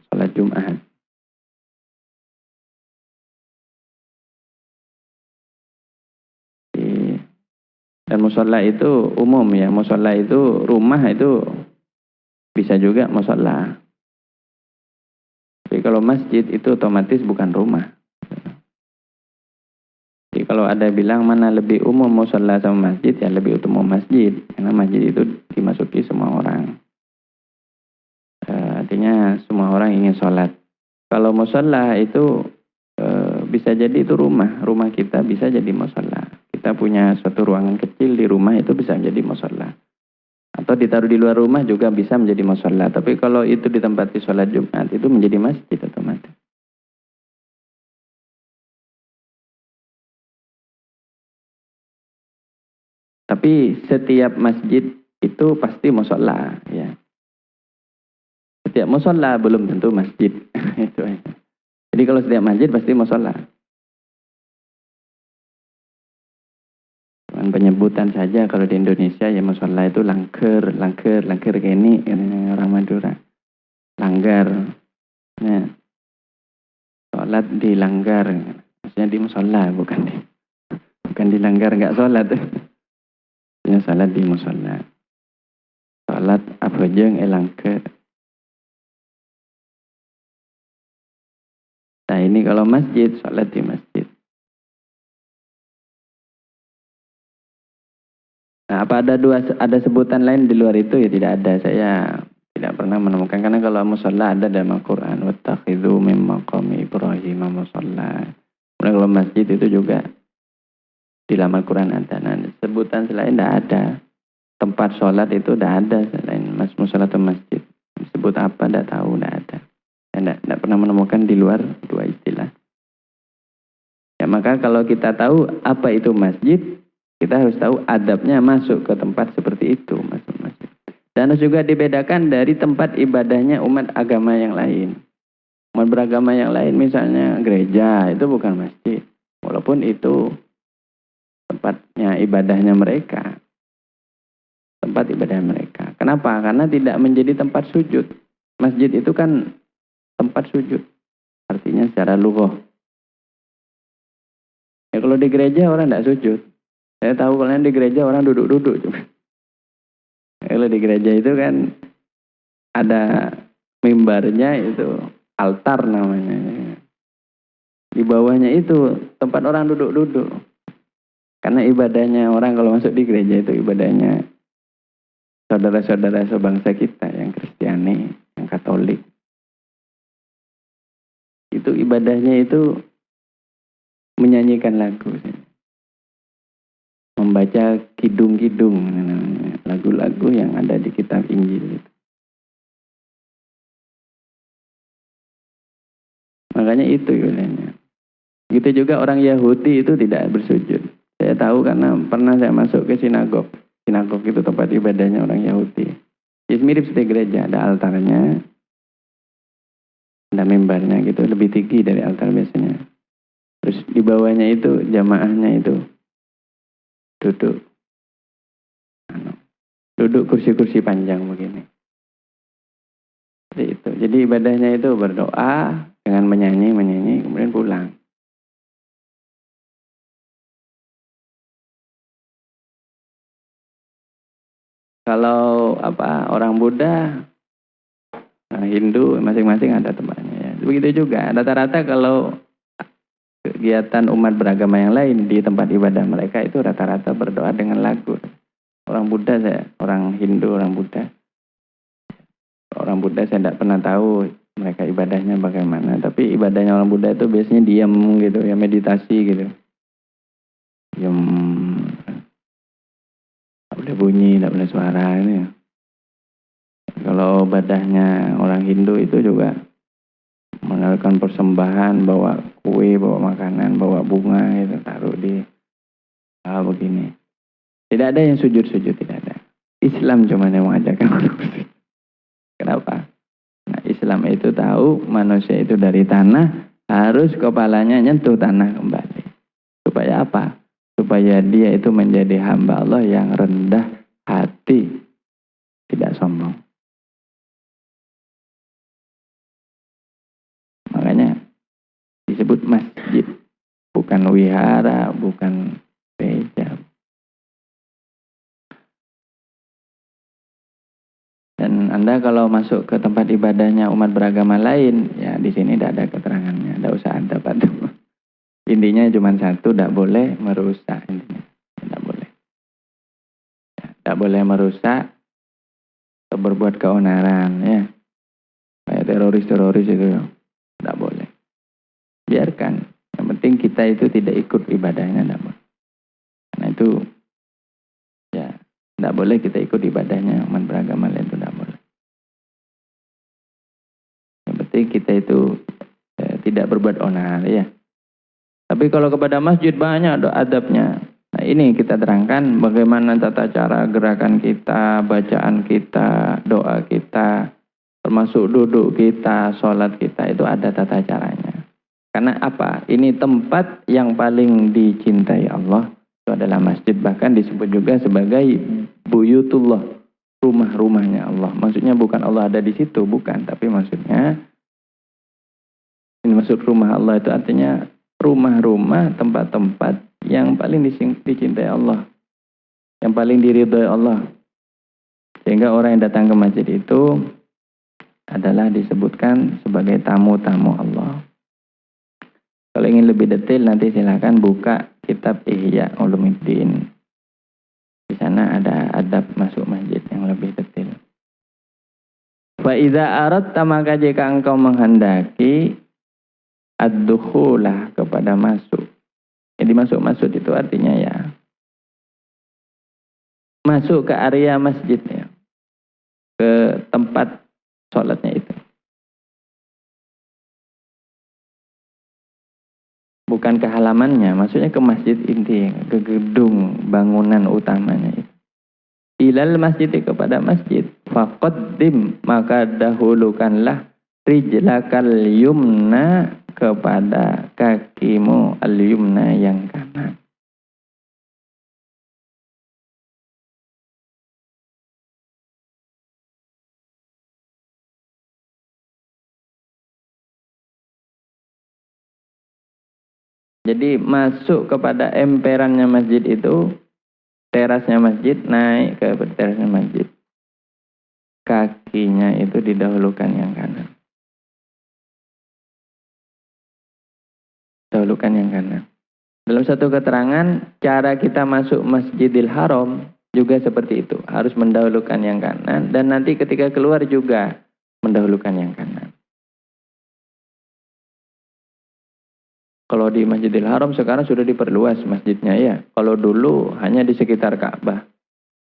sholat Jumat. Dan musolla itu umum ya. Musolla itu rumah itu bisa juga musolla. Tapi kalau masjid itu otomatis bukan rumah. Jadi kalau ada bilang mana lebih umum musolla sama masjid, ya lebih umum masjid. Karena masjid itu dimasuki semua orang. Artinya semua orang ingin sholat. Kalau musolla itu bisa jadi itu rumah. Rumah kita bisa jadi musolla. Kita punya suatu ruangan kecil di rumah itu bisa menjadi musolla. Atau ditaruh di luar rumah juga bisa menjadi musolla. Tapi kalau itu ditempati sholat Jumat itu menjadi masjid otomatis. Tapi setiap masjid itu pasti musolla ya. Setiap musolla belum tentu masjid. Itu aja. Jadi kalau setiap masjid pasti musolla. Penyebutan saja kalau di Indonesia ya musolla itu langker gini orang Madura. Langgar. Ya. Sholat dilanggar. Maksudnya di musolla bukan dilanggar enggak sholat. Maksudnya sholat di musolla. Sholat apa jeung langker. Nah ini kalau masjid, sholat di masjid. Nah, apa ada sebutan lain di luar itu? Ya tidak ada. Saya tidak pernah menemukan. Karena kalau musolla ada dalam Al-Quran. Wattakhidhu min maqami Ibrahim musolla. Kemudian kalau masjid itu juga di dalam Al-Quran ada. Nah, sebutan selain tidak ada. Tempat sholat itu tidak ada selain musolla atau masjid. Sebut apa tidak tahu, tidak ada. Saya tidak pernah menemukan di luar dua istilah. Ya maka kalau kita tahu apa itu masjid, kita harus tahu adabnya masuk ke tempat seperti itu. Masuk. Dan harus juga dibedakan dari tempat ibadahnya umat agama yang lain. Umat beragama yang lain misalnya gereja, itu bukan masjid. Walaupun itu tempatnya ibadahnya mereka. Tempat ibadah mereka. Kenapa? Karena tidak menjadi tempat sujud. Masjid itu kan tempat sujud. Artinya secara lughah. Ya kalau di gereja orang tidak sujud. Saya tahu kalau di gereja orang duduk-duduk. Kalau di gereja itu kan ada mimbarnya itu altar namanya. Di bawahnya itu tempat orang duduk-duduk. Karena ibadahnya orang kalau masuk di gereja itu ibadahnya saudara-saudara sebangsa kita yang Kristiani, yang Katolik. Itu ibadahnya itu menyanyikan lagu, membaca kidung-kidung, lagu-lagu yang ada di kitab Injil. Makanya itu yuliannya. Begitu juga orang Yahudi itu tidak bersujud. Saya tahu karena pernah saya masuk ke sinagog. Sinagog itu tempat ibadahnya orang Yahudi. Ya, mirip seperti gereja, ada altarnya, ada mimbarnya gitu, lebih tinggi dari altar biasanya. Terus di bawahnya itu jamaahnya itu duduk kursi-kursi panjang begini. Jadi itu. Jadi ibadahnya itu berdoa dengan menyanyi, kemudian pulang. Kalau orang Buddha, Hindu masing-masing ada tempatnya ya. Begitu juga. Rata-rata kalau kegiatan umat beragama yang lain di tempat ibadah mereka itu rata-rata berdoa dengan lagu. Orang Buddha orang Hindu, orang Buddha saya tidak pernah tahu mereka ibadahnya bagaimana. Tapi ibadahnya orang Buddha itu biasanya diam gitu, ya meditasi gitu. Diam, tak boleh bunyi, tak boleh suara ini. Kalau ibadahnya orang Hindu itu juga mengadakan persembahan, bawa kue, bawa makanan, bawa bunga gitu, taruh di begini. Tidak ada yang sujud-sujud, tidak ada. Islam cuma yang mengajarkan untuk sujud. Kenapa? Nah, Islam itu tahu manusia itu dari tanah, harus kepalanya nyentuh tanah kembali. Supaya apa? Supaya dia itu menjadi hamba Allah yang rendah hati, tidak sombong. Makanya disebut masjid, bukan wihara, bukan gereja. Dan Anda kalau masuk ke tempat ibadahnya umat beragama lain, ya di sini tidak ada keterangannya, tidak usah Anda patuh. Intinya cuma satu, tidak boleh merusak. Intinya tidak boleh. Tidak boleh merusak atau berbuat keonaran, ya. Kayak teroris-teroris itu, tidak boleh. Biarkan. Yang penting kita itu tidak ikut ibadahnya, tidak boleh. Karena itu, ya, tidak boleh kita ikut ibadahnya umat beragama lain, itu tidak boleh. Yang penting kita itu tidak berbuat onar, ya. Tapi kalau kepada masjid banyak adabnya. Nah, ini kita terangkan bagaimana tata cara gerakan kita, bacaan kita, doa kita, termasuk duduk kita, sholat kita, itu ada tata caranya. Karena apa? Ini tempat yang paling dicintai Allah, itu adalah masjid. Bahkan disebut juga sebagai buyutullah, rumah-rumahnya Allah. Maksudnya bukan Allah ada di situ, bukan. Tapi maksudnya, ini maksud rumah Allah itu artinya rumah-rumah, tempat-tempat yang paling dicintai Allah, yang paling diridhoi Allah. Sehingga orang yang datang ke masjid itu adalah disebutkan sebagai tamu-tamu Allah. Kalau ingin lebih detail nanti silakan buka kitab Ihya Ulumuddin. Di sana ada adab masuk masjid yang lebih detail. Fa idza aradta, maka jika engkau menghendaki ad-dukhulah, kepada masuk. Jadi masuk-masuk itu artinya ya masuk ke area masjid ya. Ke tempat sholatnya itu. Bukan ke halamannya, maksudnya ke masjid inti, ke gedung bangunan utamanya itu. Ilal masjid, kepada masjid. Faqaddim, maka dahulukanlah rijlakal yumna, kepada kakimu al-yumna, yang kanan. Jadi masuk kepada emperannya masjid itu, terasnya masjid, naik ke terasnya masjid. Kakinya itu didahulukan yang kanan. Dahulukan yang kanan. Dalam satu keterangan, cara kita masuk Masjidil Haram juga seperti itu. Harus mendahulukan yang kanan, dan nanti ketika keluar juga mendahulukan yang kanan. Kalau di Masjidil Haram sekarang sudah diperluas masjidnya ya. Kalau dulu hanya di sekitar Ka'bah.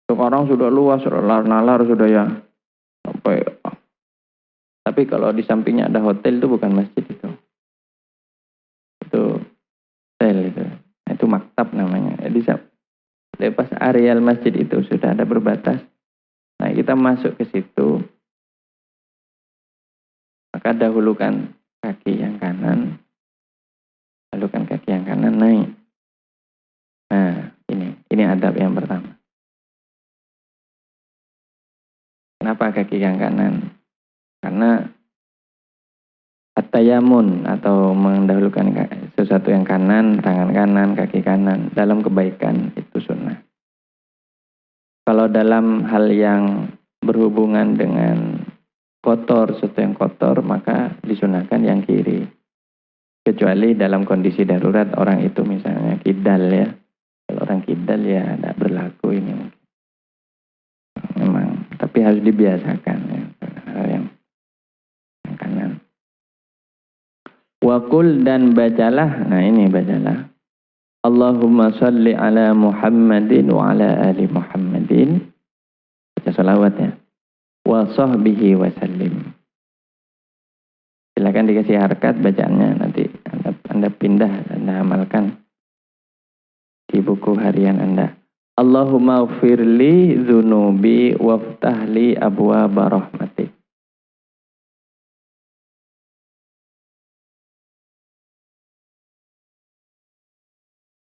Sekarang sudah luas, nalar sudah ya. Sampai. Tapi kalau di sampingnya ada hotel itu bukan masjid itu. Itu hotel itu. Itu maktab namanya. Jadi lepas areal masjid itu sudah ada berbatas. Nah, kita masuk ke situ. Maka dahulukan kaki yang kanan. Dahulukan kaki yang kanan naik. Nah, ini adab yang pertama. Kenapa kaki yang kanan? Karena at-tayamun atau mendahulukan sesuatu yang kanan, tangan kanan, kaki kanan dalam kebaikan itu sunnah. Kalau dalam hal yang berhubungan dengan kotor, sesuatu yang kotor, maka disunahkan yang kiri. Kecuali dalam kondisi darurat orang itu misalnya kidal ya. Kalau orang kidal ya tidak berlaku ini mungkin. Memang, tapi harus dibiasakan ya. Yang kanan. Wakul dan bacalah, nah ini bacalah. Allahumma salli ala Muhammadin wa ala ali Muhammadin. Baca salawat ya. Wa sahbihi wa sallim. Silakan dikasih harkat bacaannya nanti Anda pindah, Anda amalkan di buku harian Anda. Allahumma ghfirli dzunubi waftahli abwaaba rahmatik.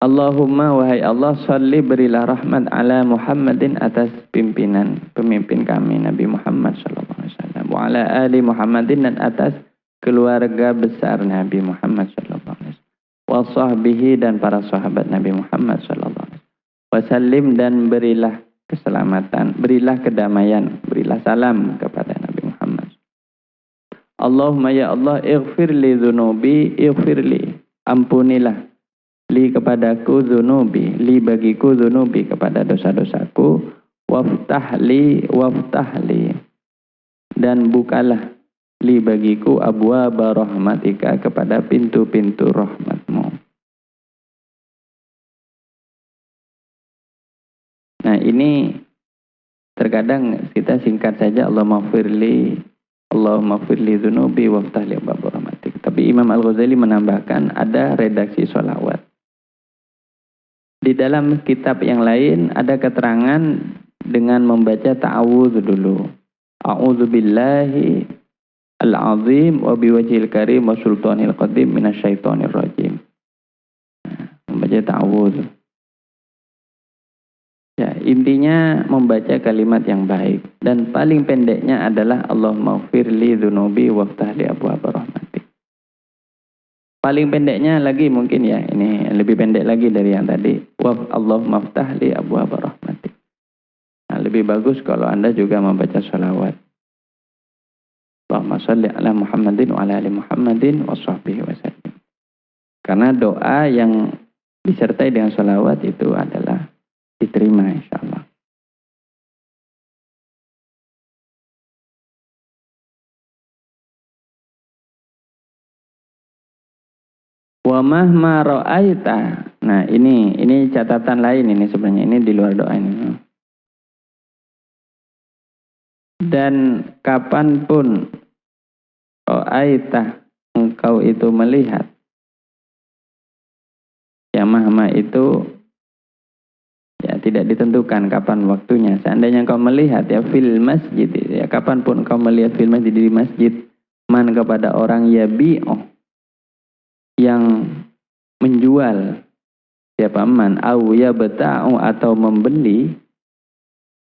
Allahumma wahai Allah salli berilah rahmat ala Muhammadin atas pemimpin kami Nabi Muhammad sallallahu alaihi wasallam wa ala ali Muhammadin dan atas keluarga besar Nabi Muhammad sallallahu alaihi wasallam wa sahbihi dan para sahabat Nabi Muhammad sallallahu alaihi wasallam dan berilah keselamatan, berilah kedamaian, berilah salam kepada Nabi Muhammad. Allahumma ya Allah ighfirli dzunubi ighfirli, ampunilah li kepadaku dzunubi, li bagiku dzunubi kepada dosa-dosaku, waftahli dan bukalah li bagiku abwaaba rahmatika kepada pintu-pintu rahmatmu. Nah ini terkadang kita singkat saja Allahumma firli dzunubi waftahli abwaaba rahmatika. Tapi Imam Al-Ghazali menambahkan ada redaksi sholawat. Di dalam kitab yang lain ada keterangan dengan membaca ta'awudz dulu. A'udzu billahi al-azim wa biwajhil karim wa sultanil qadim minasyaitonir rajim. Membaca ta'awudz. Ya, intinya membaca kalimat yang baik dan paling pendeknya adalah Allahumma firli dzunubi waftahli abwaaba rahmatik. Paling pendeknya lagi mungkin ya, ini lebih pendek lagi dari yang tadi. Allahumma ftahli abwaaba rahmatik. Nah, lebih bagus kalau Anda juga membaca sholawat. Allahumma salli ala Muhammadin wa ala ali Muhammadin wa sahbihi wa sallim. Karena doa yang disertai dengan sholawat itu adalah diterima insyaallah. Wa mahma ra'aita. Nah, ini catatan lain ini sebenarnya, ini di luar doa ini. Dan kapanpun ra'aita engkau itu melihat. Ya mahma itu ya tidak ditentukan kapan waktunya. Seandainya engkau melihat ya fil masjid, ya kapanpun engkau melihat fil masjid di masjid, man kepada orang yabi'u yang menjual, siapa man au yabta'u atau membeli.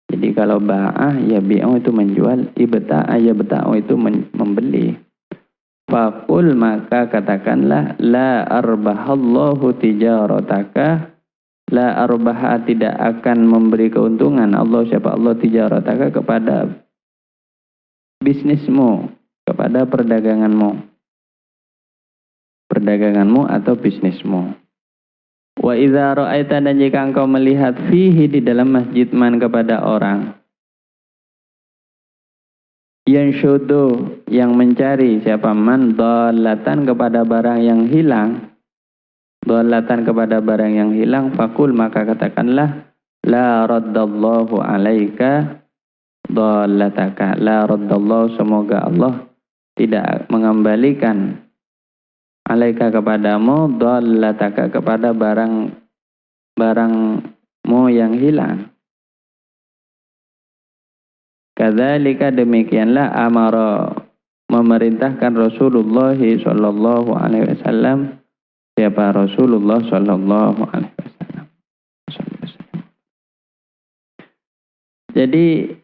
Jadi kalau ba'ah yabi'u itu menjual, ibta'a yabta'u itu membeli. Faqul maka katakanlah la arbahallahu tijarataka, la arbaha tidak akan memberi keuntungan Allah siapa Allah tijarataka kepada bisnismu, kepada perdaganganmu atau bisnismu. Wa idza ra'aita dan jika engkau melihat fihi di dalam masjid man kepada orang yanshudu yang mencari siapa man dhalatan kepada barang yang hilang, dhalatan kepada barang yang hilang, fakul maka katakanlah la raddallahu alaika dhalataka. La raddallahu, semoga Allah tidak mengembalikan alaika kepadamu dhalataka, kepada barangmu yang hilang. Kadzalika, demikianlah amara, memerintahkan Rasulullah sallallahu alaihi wasallam. Siapa? Rasulullah sallallahu alaihi wasallam. Jadi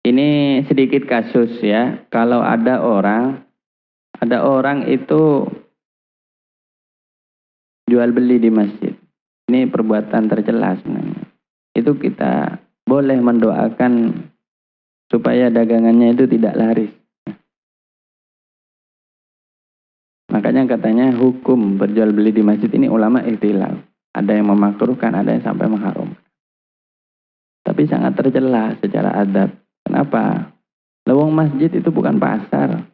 ini sedikit kasus ya. Kalau ada orang itu jual beli di masjid. Ini perbuatan tercela sebenarnya. Itu kita boleh mendoakan supaya dagangannya itu tidak laris. Makanya katanya hukum berjual beli di masjid ini ulama ikhtilaf. Ada yang memakruhkan, ada yang sampai mengharamkan. Tapi sangat tercela secara adab. Kenapa? Lawang masjid itu bukan pasar.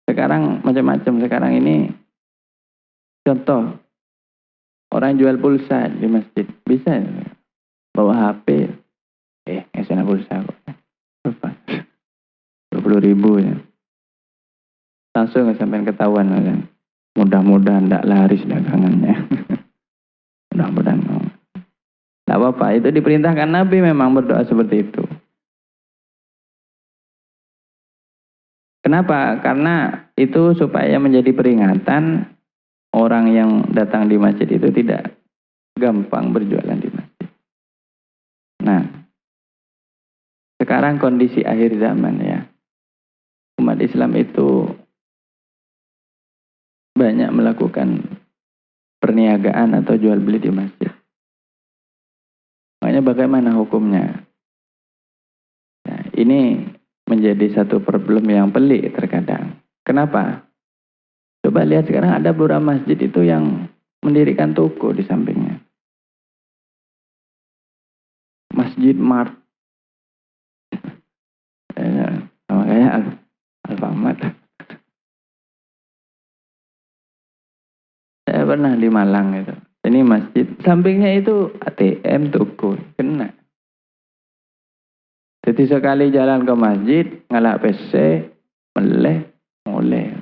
Sekarang macam-macam. Sekarang ini contoh, orang jual pulsa di masjid. Bisa bawa HP. Ngasih pulsa kok. Berapa? 20.000 ya. Langsung sampai ketahuan kan. Mudah-mudahan tidak laris dagangannya. Mudah-mudahan. Tidak apa-apa, itu diperintahkan Nabi memang berdoa seperti itu. Kenapa? Karena itu supaya menjadi peringatan orang yang datang di masjid itu tidak gampang berjualan di masjid. Nah, sekarang kondisi akhir zaman ya. Umat Islam itu banyak melakukan perniagaan atau jual beli di masjid. Makanya bagaimana hukumnya? Nah, ini menjadi satu problem yang pelik terkadang. Kenapa? Coba lihat sekarang ada beberapa masjid itu yang mendirikan toko di sampingnya. Masjid Mart. Sama kayak Alfamart. Saya pernah di Malang itu. Ini masjid, sampingnya itu ATM, toko, kena. Jadi sekali jalan ke masjid, ngalak PC, mulai.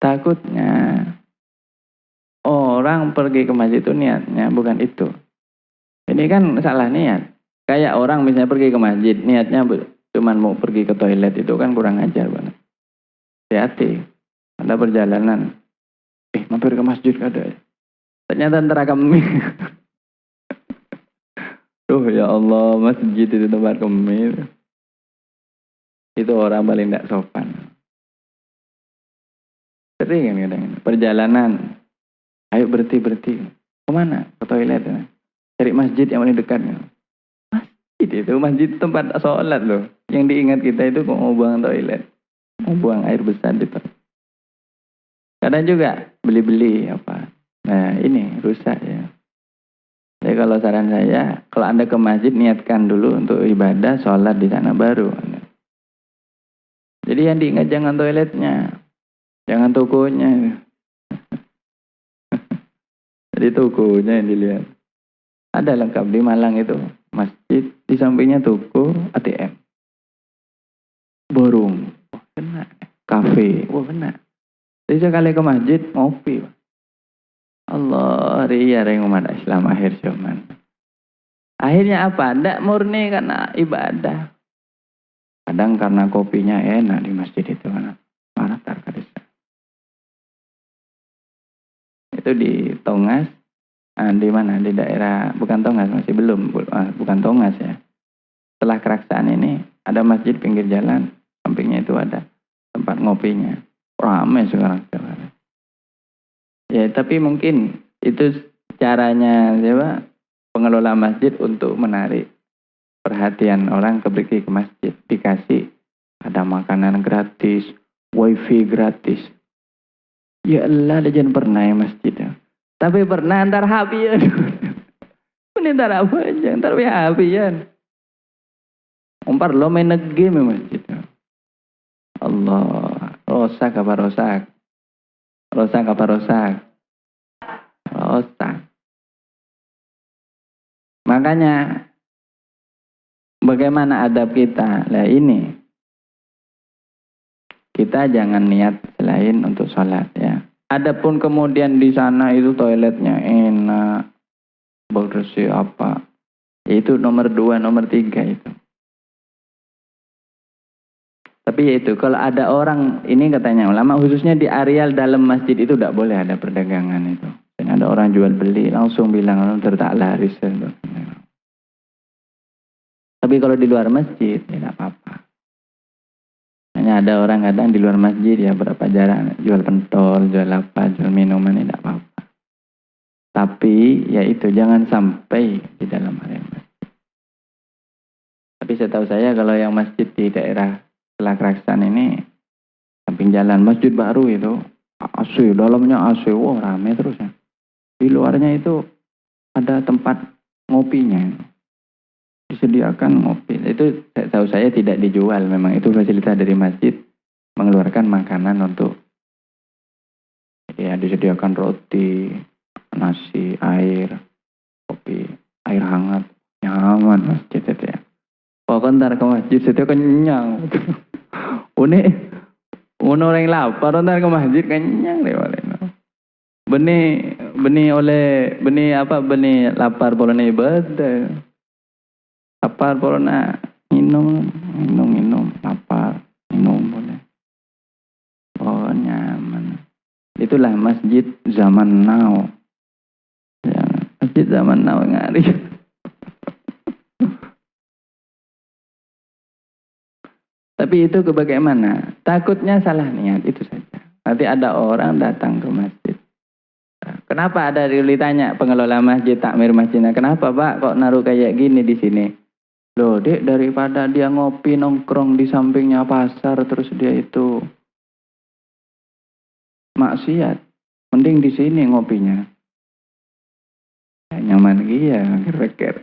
Takutnya orang pergi ke masjid itu niatnya bukan itu. Ini kan salah niat. Kayak orang misalnya pergi ke masjid, niatnya cuma mau pergi ke toilet, itu kan kurang ajar banget. Hati-hati. Ada perjalanan. Mampir ke masjid kada. Ternyata antara kami. Duh ya Allah, masjid itu tempat kami. Itu orang paling tidak sopan. Sering kan kadang. Perjalanan. Ayo berhenti. Kemana? Ke toilet. Cari masjid yang paling dekat. Masjid itu, masjid tempat sholat loh. Yang diingat kita itu kok mau buang toilet. Mau buang air besar di toilet. Kadang juga beli-beli apa. Nah ini rusak ya. Jadi kalau saran saya, kalau Anda ke masjid niatkan dulu untuk ibadah, sholat di sana baru. Jadi yang diingat jangan toiletnya, jangan tokonya. Jadi tokonya yang dilihat. Ada lengkap di Malang itu, masjid di sampingnya toko ATM, borong, kena, kafe, kena. Jadi sekali ke masjid, ngopi. Allah, ria umat Islam akhir zaman. Akhirnya apa? Tidak murni karena ibadah. Kadang karena kopinya enak di masjid itu. Mana tarkadis. Itu di Tongas. Di mana? Di daerah, bukan Tongas, masih belum. Bukan Tongas ya. Setelah Keraksaan ini, ada masjid pinggir jalan. Sampingnya itu ada tempat ngopinya. Ramai sekarang. Ya, tapi mungkin itu caranya siapa? Pengelola masjid untuk menarik perhatian orang pergi ke masjid. Dikasih ada makanan gratis, wifi gratis. Ya Allah, ada jangan pernah ya masjid. Tapi pernah antar hapian. Menentar apa aja, antar hapian. Umpar lo main game masjid. Allah, rosak apa rosak? Rosak apa rosak? Rosak. Makanya bagaimana adab kita? Lah ini, kita jangan niat selain untuk sholat ya. Adapun kemudian di sana itu toiletnya enak, bersih apa, itu nomor 2, nomor 3 itu. Tapi itu kalau ada orang, ini katanya ulama khususnya di areal dalam masjid itu tidak boleh ada perdagangan itu. Dan ada orang jual beli langsung bilang tak laris. Tapi kalau di luar masjid ya tidak apa-apa. Hanya ada orang kadang di luar masjid ya berapa jarang jual pentol, jual apa, jual minuman tidak apa-apa. Tapi ya itu jangan sampai di dalam area masjid. Tapi setahu saya kalau yang masjid di daerah Selakraksan ini samping jalan masjid baru itu AC, dalamnya AC, wah rame terus ya. Di luarnya itu ada tempat ngopinya. Disediakan ngopi. Itu tahu saya tidak dijual, memang itu fasilitas dari masjid mengeluarkan makanan untuk ya disediakan roti, nasi, air, kopi, air hangat, nyaman masjid itu ya. Pokoknya ntar ke masjid itu kenyang. Unik, orang lapar ntar ke masjid kenyang deh boleh. Benih lapar boleh ibadah. Lapar boleh minum, lapar, minum boleh. Oh nyaman. Itulah masjid zaman now. Ya, masjid zaman now ngari. Tapi itu bagaimana? Takutnya salah niat, itu saja. Nanti ada orang datang ke masjid. Kenapa ada ditanya pengelola masjid, takmir masjidnya, kenapa Pak kok naruh kayak gini di sini? Loh dek, daripada dia ngopi nongkrong di sampingnya pasar terus dia itu maksiat, mending di sini ngopinya. Nyaman ya, kira-kira.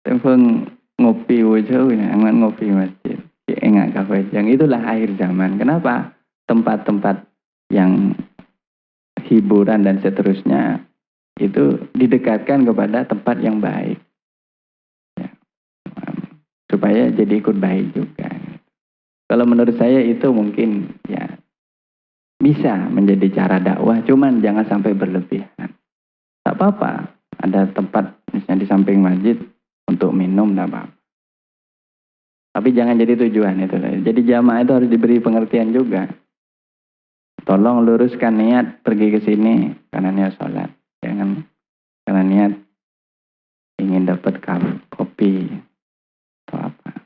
Tempeng ngopi wajah, aman ngopi masjid. Enggak kafe, yang itulah akhir zaman. Kenapa? Tempat-tempat yang hiburan dan seterusnya itu didekatkan kepada tempat yang baik. Ya. Supaya jadi ikut baik juga. Kalau menurut saya itu mungkin ya bisa menjadi cara dakwah, cuman jangan sampai berlebihan. Tak apa-apa, ada tempat misalnya di samping masjid untuk minum, tak apa-apa. Tapi jangan jadi tujuan itu. Jadi jamaah itu harus diberi pengertian juga. Tolong luruskan niat pergi ke sini karena niat sholat. Jangan karena niat ingin dapat kopi atau apa.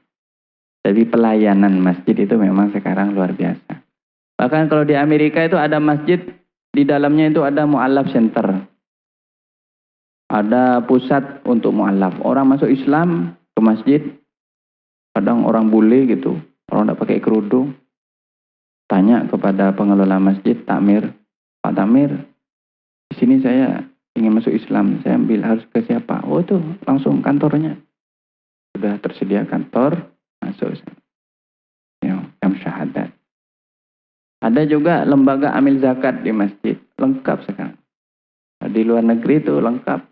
Jadi pelayanan masjid itu memang sekarang luar biasa. Bahkan kalau di Amerika itu ada masjid, di dalamnya itu ada mu'alaf center. Ada pusat untuk mu'alaf. Orang masuk Islam ke masjid, kadang orang bule gitu, orang tidak pakai kerudung. Tanya kepada pengelola masjid, takmir, Pak Takmir, di sini saya ingin masuk Islam, saya ambil harus ke siapa? Oh itu langsung kantornya. Sudah tersedia kantor, masuk. Ya, jam syahadat. Ada juga lembaga amil zakat di masjid, lengkap sekarang. Di luar negeri itu lengkap.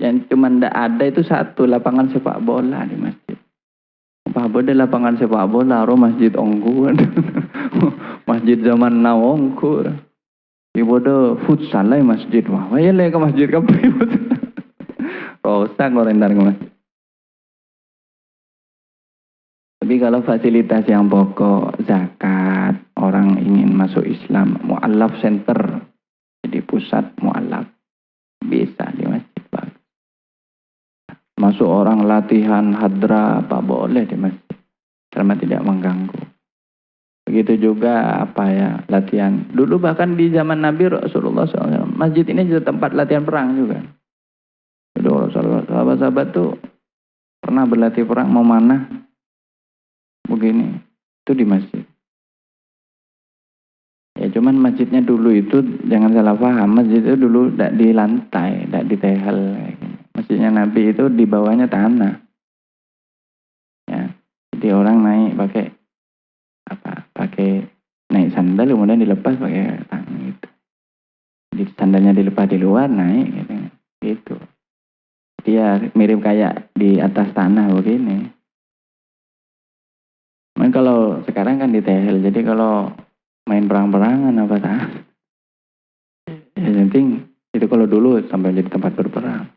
Yang cuma tidak ada itu satu, lapangan sepak bola di masjid. Apa boleh lapangan sepak bola, masjid ongkur. Masjid zaman now ongkur. Ibadah futsal lah masjid. Wah, ya ke masjid kapan? Rosak orang ke masjid. Tapi kalau fasilitas yang pokok, zakat, orang ingin masuk Islam, mu'alaf center, jadi pusat mu'alaf, bisa di masjid. Masuk orang latihan hadra, apa boleh di masjid, selama tidak mengganggu. Begitu juga latihan. Dulu bahkan di zaman Nabi Rasulullah SAW, masjid ini juga tempat latihan perang juga. Dulu sahabat-sahabat tuh pernah berlatih perang, mau mana begini, itu di masjid. Ya cuman masjidnya dulu itu jangan salah paham, masjid itu dulu tidak di lantai, tidak di tehel. Masjidnya Nabi itu di bawahnya tanah. Ya, jadi orang naik pakai naik sandal kemudian dilepas pakai tangan gitu. sandalnya dilepas di luar, naik gitu. Gitu. Dia mirip kayak di atas tanah begini. Nah, kalau sekarang kan di tehel, jadi kalau main perang-perangan apa tak? Ya yang penting itu kalau dulu sampai jadi tempat berperang.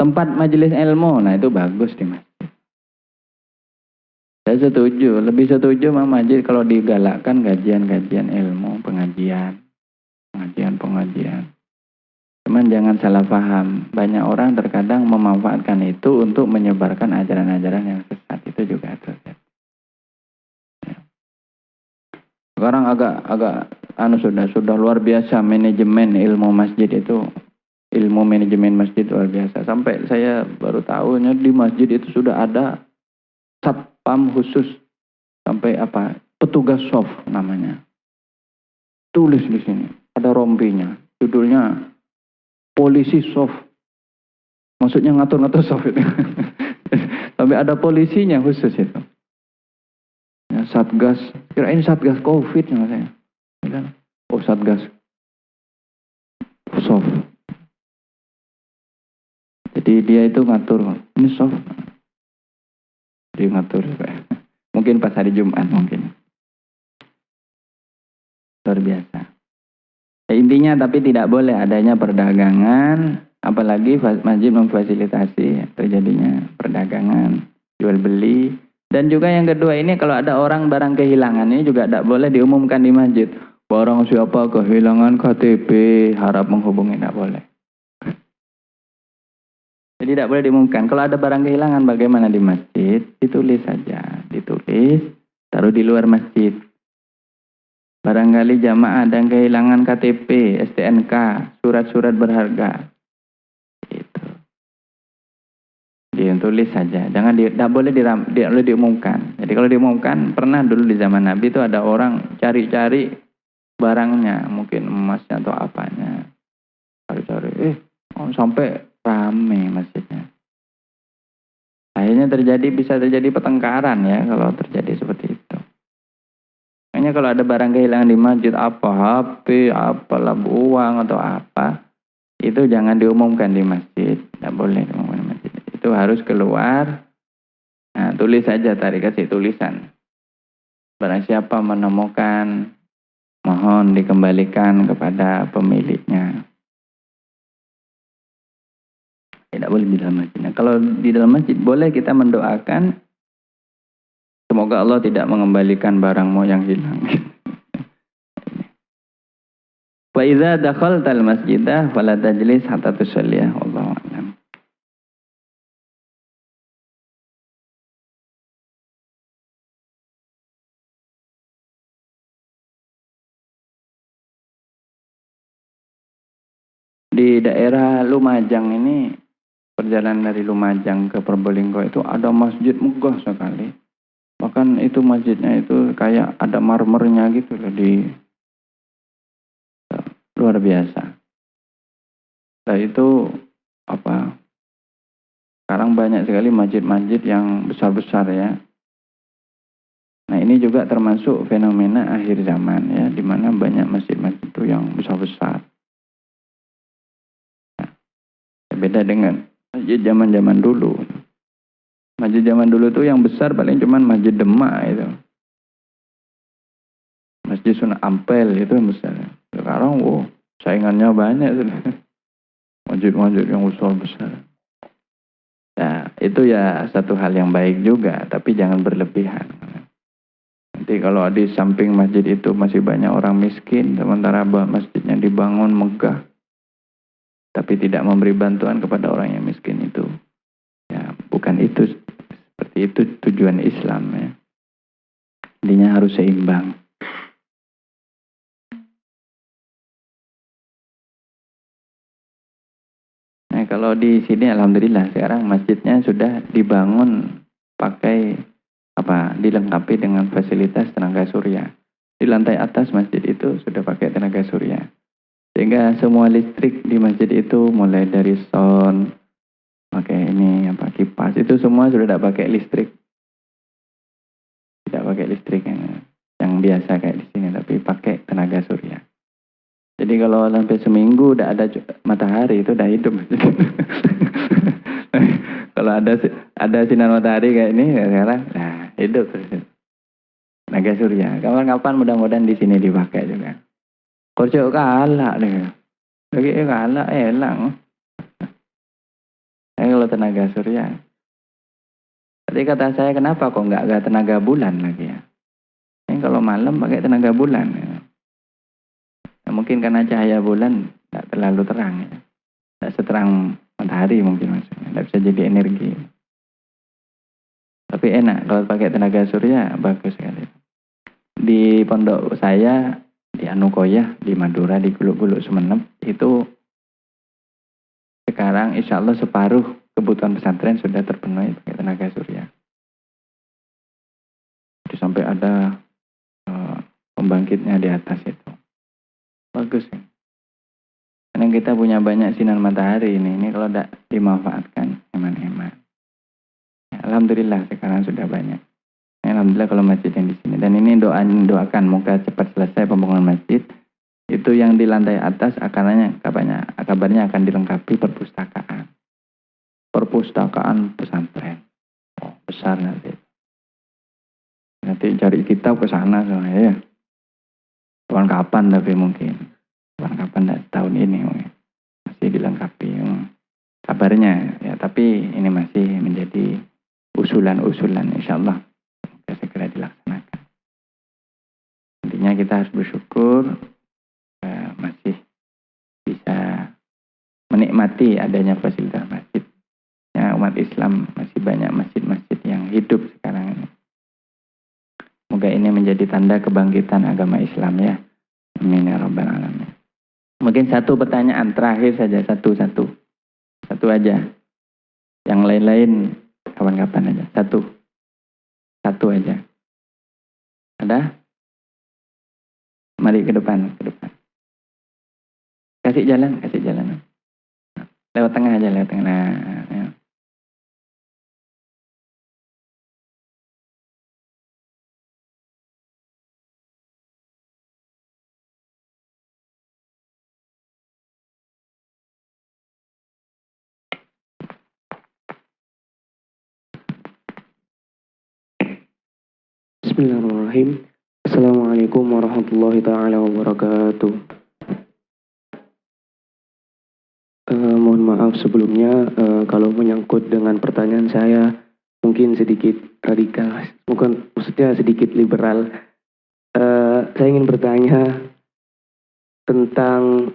Tempat majelis ilmu, nah itu bagus di masjid. Saya setuju, lebih setuju sama masjid kalau digalakkan kajian-kajian ilmu, pengajian. Cuman jangan salah paham, banyak orang terkadang memanfaatkan itu untuk menyebarkan ajaran-ajaran yang sesat, itu juga terjadi. Sekarang agak sudah luar biasa manajemen ilmu masjid itu, ilmu manajemen masjid luar biasa. Sampai saya baru tahunya di masjid itu sudah ada satpam khusus, sampai petugas soft namanya. Tulis di sini, ada rompinya, judulnya polisi soft. Maksudnya ngatur-ngatur soft itu. Sampai ada polisinya khusus itu. Ya, Satgas, kirain Satgas Covid sama saya. Oh, Satgas soft. Jadi dia itu ngatur, ini soft. Dia ngatur. Mungkin pas hari Jumat mungkin. Luar biasa. Ya, intinya tapi tidak boleh adanya perdagangan, apalagi masjid memfasilitasi terjadinya perdagangan, jual beli. Dan juga yang kedua ini kalau ada orang barang kehilangan ini juga tidak boleh diumumkan di masjid. Barang siapa kehilangan KTP harap menghubungi, tidak boleh. Jadi tidak boleh diumumkan. Kalau ada barang kehilangan bagaimana di masjid, ditulis saja. Ditulis, taruh di luar masjid. Barangkali jamaah ada yang kehilangan KTP, STNK, surat-surat berharga. Itu. Ditulis saja. Tidak boleh diumumkan. Jadi kalau diumumkan, pernah dulu di zaman Nabi itu ada orang cari-cari barangnya, mungkin emasnya atau apanya. Cari-cari, sampai rame masjidnya. Akhirnya bisa terjadi pertengkaran ya kalau terjadi seperti itu. Makanya kalau ada barang kehilangan di masjid, HP, apalah uang atau apa, itu jangan diumumkan di masjid. Tidak boleh diumumkan di masjid. Itu harus keluar. Nah, tulis saja, kasih tulisan. Barang siapa menemukan, mohon dikembalikan kepada pemiliknya. Tidak boleh di dalam masjid. Nah, kalau di dalam masjid boleh kita mendoakan semoga Allah tidak mengembalikan barangmu yang hilang. Wa idza dakhaltal masjidah fala tajlis hatta tusalliya. Wallahu a'lam. Di daerah Lumajang ini, perjalanan dari Lumajang ke Probolinggo itu ada masjid megah sekali. Bahkan itu masjidnya itu kayak ada marmernya gitu loh, luar biasa. Nah itu sekarang banyak sekali masjid-masjid yang besar-besar ya. Nah ini juga termasuk fenomena akhir zaman ya, di mana banyak masjid-masjid itu yang besar-besar. Nah, beda dengan masjid zaman-zaman dulu. Masjid zaman dulu tuh yang besar paling cuman Masjid Demak itu. Masjid Sunan Ampel itu yang besar. Sekarang saingannya banyak. Masjid-masjid yang besar-besar. Nah, itu ya satu hal yang baik juga, tapi jangan berlebihan. Nanti kalau di samping masjid itu masih banyak orang miskin, sementara masjidnya dibangun megah, tapi tidak memberi bantuan kepada orang yang miskin itu. Ya, bukan itu, seperti itu tujuan Islam ya. Intinya harus seimbang. Nah, kalau di sini alhamdulillah sekarang masjidnya sudah dibangun pakai dilengkapi dengan fasilitas tenaga surya. Di lantai atas masjid itu sudah pakai tenaga surya. Sehingga semua listrik di masjid itu mulai dari sound, pakai kipas, itu semua sudah tidak pakai listrik. Tidak pakai listrik yang biasa kayak di sini, tapi pakai tenaga surya. Jadi kalau sampai seminggu udah ada matahari itu udah hidup. Kalau ada sinar matahari kayak ini sekarang, nah hidup terus. Tenaga surya. Kapan-kapan mudah-mudahan di sini dipakai juga. Korjo kalah deh. Lagi kalah elang. Kalau tenaga surya. Tadi kata saya kenapa kok nggak ada tenaga bulan lagi ya? Ini kalau malam pakai tenaga bulan. Ya. Nah, mungkin karena cahaya bulan nggak terlalu terang ya. Nggak seterang matahari mungkin maksudnya. Nggak bisa jadi energi. Tapi enak kalau pakai tenaga surya bagus sekali. Di pondok saya di Anukoyah di Madura di Guluk-Guluk Sumeneb itu sekarang insya Allah separuh kebutuhan pesantren sudah terpenuhi pakai tenaga surya. Jadi sampai ada pembangkitnya di atas itu. Bagus ya. Karena kita punya banyak sinar matahari ini kalau tidak dimanfaatkan hemat-hemat. Ya, alhamdulillah sekarang sudah banyak. Alhamdulillah kalau masjid yang di sini. Dan ini doakan moga cepat selesai pembangunan masjid. Itu yang di lantai atas kabarnya akan dilengkapi perpustakaan. Perpustakaan pesantren. Oh, besar nanti. Nanti cari kitab ke sana soalnya ya. Kapan tapi mungkin. Kapan tahun ini mungkin. Masih dilengkapi. Kabarnya ya, tapi ini masih menjadi usulan-usulan insyaallah. Segera dilaksanakan. Intinya kita harus bersyukur masih bisa menikmati adanya fasilitas masjid. Ya, umat Islam masih banyak masjid-masjid yang hidup sekarang ini. Semoga ini menjadi tanda kebangkitan agama Islam ya. Amin ya rabbal alamin. Mungkin satu pertanyaan terakhir saja, satu aja. Yang lain-lain kapan-kapan aja. Satu aja. Ada? Mari ke depan. Kasih jalan. Lewat tengah aja, lewat tengah. Nah, ya. Bismillahirrahmanirrahim. Assalamualaikum warahmatullahi taala wabarakatuh. Mohon maaf sebelumnya kalau menyangkut dengan pertanyaan saya mungkin sedikit radikal, maksudnya sedikit liberal. Saya ingin bertanya tentang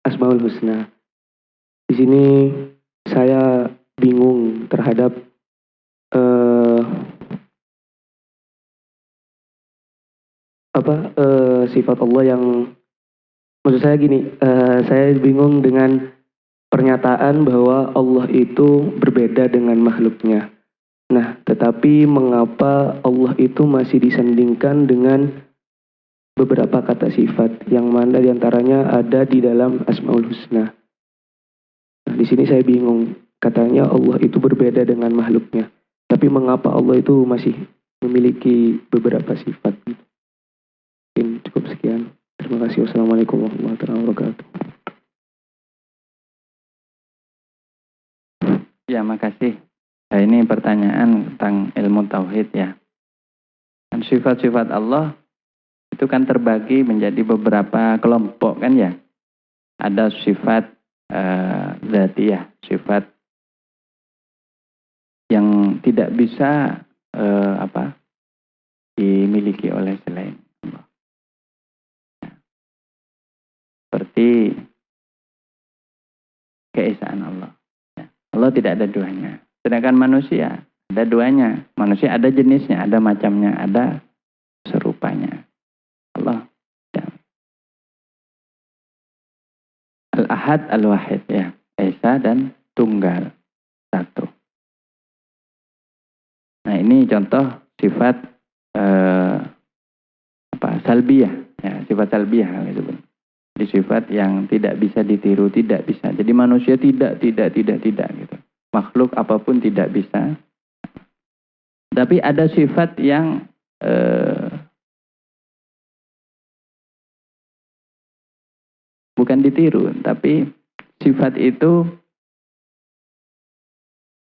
Asmaul Husna. Di sini saya bingung terhadap sifat Allah yang, maksud saya gini, saya bingung dengan pernyataan bahwa Allah itu berbeda dengan makhluknya. Nah, tetapi mengapa Allah itu masih disandingkan dengan beberapa kata sifat yang mana diantaranya ada di dalam Asmaul Husna. Nah, di sini saya bingung. Katanya Allah itu berbeda dengan makhluknya. Tapi mengapa Allah itu masih memiliki beberapa sifat? Mungkin cukup sekian. Terima kasih. Wassalamualaikum warahmatullahi wabarakatuh. Ya, makasih. Nah, ini pertanyaan tentang ilmu tauhid ya. Dan sifat-sifat Allah itu kan terbagi menjadi beberapa kelompok kan ya. Ada sifat dzatiyah, sifat yang tidak bisa dimiliki oleh selain Allah. Seperti keesaan Allah. Allah tidak ada duanya. Sedangkan manusia ada duanya. Manusia ada jenisnya, ada macamnya, ada serupanya. Allah ya. Al-Ahad Al-Wahid ya. Esa dan Tunggal. Satu. Nah, ini contoh sifat salbiyah ya, sifat salbiyah gitu. Di sifat yang tidak bisa ditiru, tidak bisa. Jadi manusia tidak gitu. Makhluk apapun tidak bisa. Tapi ada sifat yang bukan ditiru, tapi sifat itu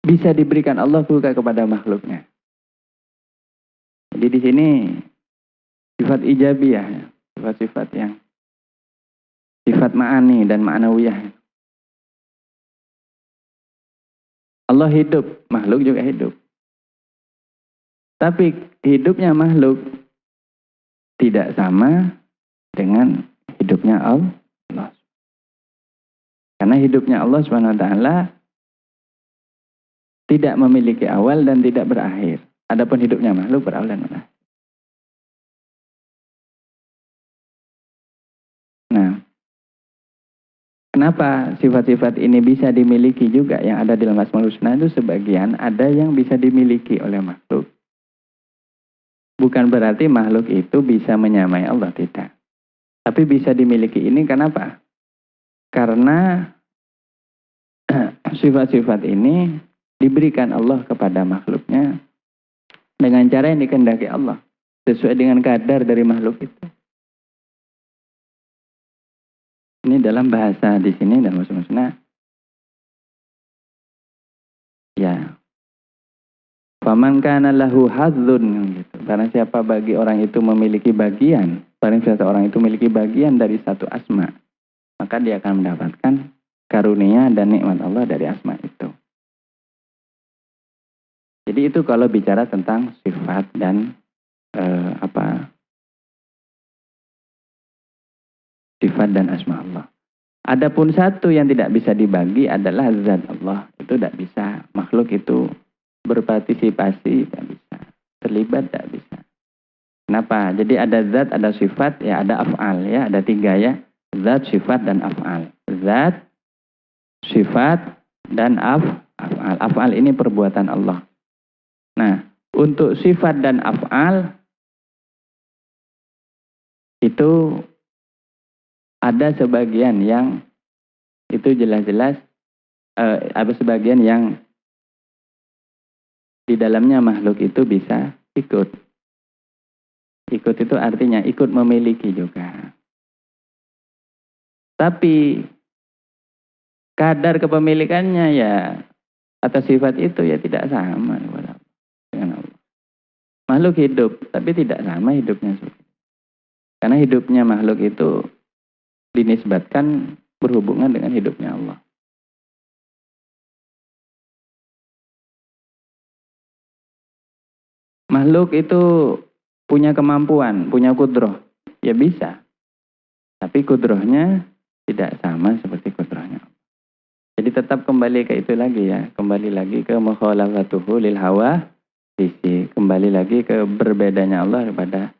bisa diberikan Allah juga kepada makhluknya. Jadi di sini sifat ijabiyah, sifat-sifat yang sifat ma'ani dan ma'nawiyah. Allah hidup, makhluk juga hidup. Tapi hidupnya makhluk tidak sama dengan hidupnya Allah. Karena hidupnya Allah SWT tidak memiliki awal dan tidak berakhir. Adapun hidupnya makhluk berawal dan berakhir. Nah, kenapa sifat-sifat ini bisa dimiliki juga yang ada di dalam Asmaul Husna itu sebagian ada yang bisa dimiliki oleh makhluk. Bukan berarti makhluk itu bisa menyamai Allah, tidak. Tapi bisa dimiliki ini kenapa? Karena sifat-sifat ini diberikan Allah kepada makhluknya dengan cara yang dikehendaki Allah. Sesuai dengan kadar dari makhluk itu. Ini dalam bahasa di sini dalam Asmaul Husna. Ya. Faman kana lahu hadzun gitu. Karena siapa bagi orang itu memiliki bagian, barang siapa orang itu memiliki bagian dari satu asma, maka dia akan mendapatkan karunia dan nikmat Allah dari asma itu. Jadi itu kalau bicara tentang sifat dan sifat dan asma Allah. Adapun satu yang tidak bisa dibagi adalah zat Allah. Itu tidak bisa. Makhluk itu berpartisipasi tidak bisa. Terlibat tidak bisa. Kenapa? Jadi ada zat, ada sifat, ya ada af'al ya, ada tiga ya. Zat, sifat dan af'al. Zat, sifat dan af'al. Af'al ini perbuatan Allah. Nah, untuk sifat dan af'al itu ada sebagian yang itu jelas-jelas ada sebagian yang di dalamnya makhluk itu bisa ikut. Ikut itu artinya ikut memiliki juga. Tapi kadar kepemilikannya ya atas sifat itu ya tidak sama dengan Allah. Makhluk hidup, tapi tidak sama hidupnya. Karena hidupnya makhluk itu dinisbatkan berhubungan dengan hidupnya Allah. Makhluk itu punya kemampuan, punya kudroh. Ya bisa. Tapi kudrohnya tidak sama seperti kudrohnya Allah. Jadi tetap kembali ke itu lagi ya. Kembali lagi ke mukhalafatuhu lil hawa. Kembali lagi ke berbedanya Allah kepada.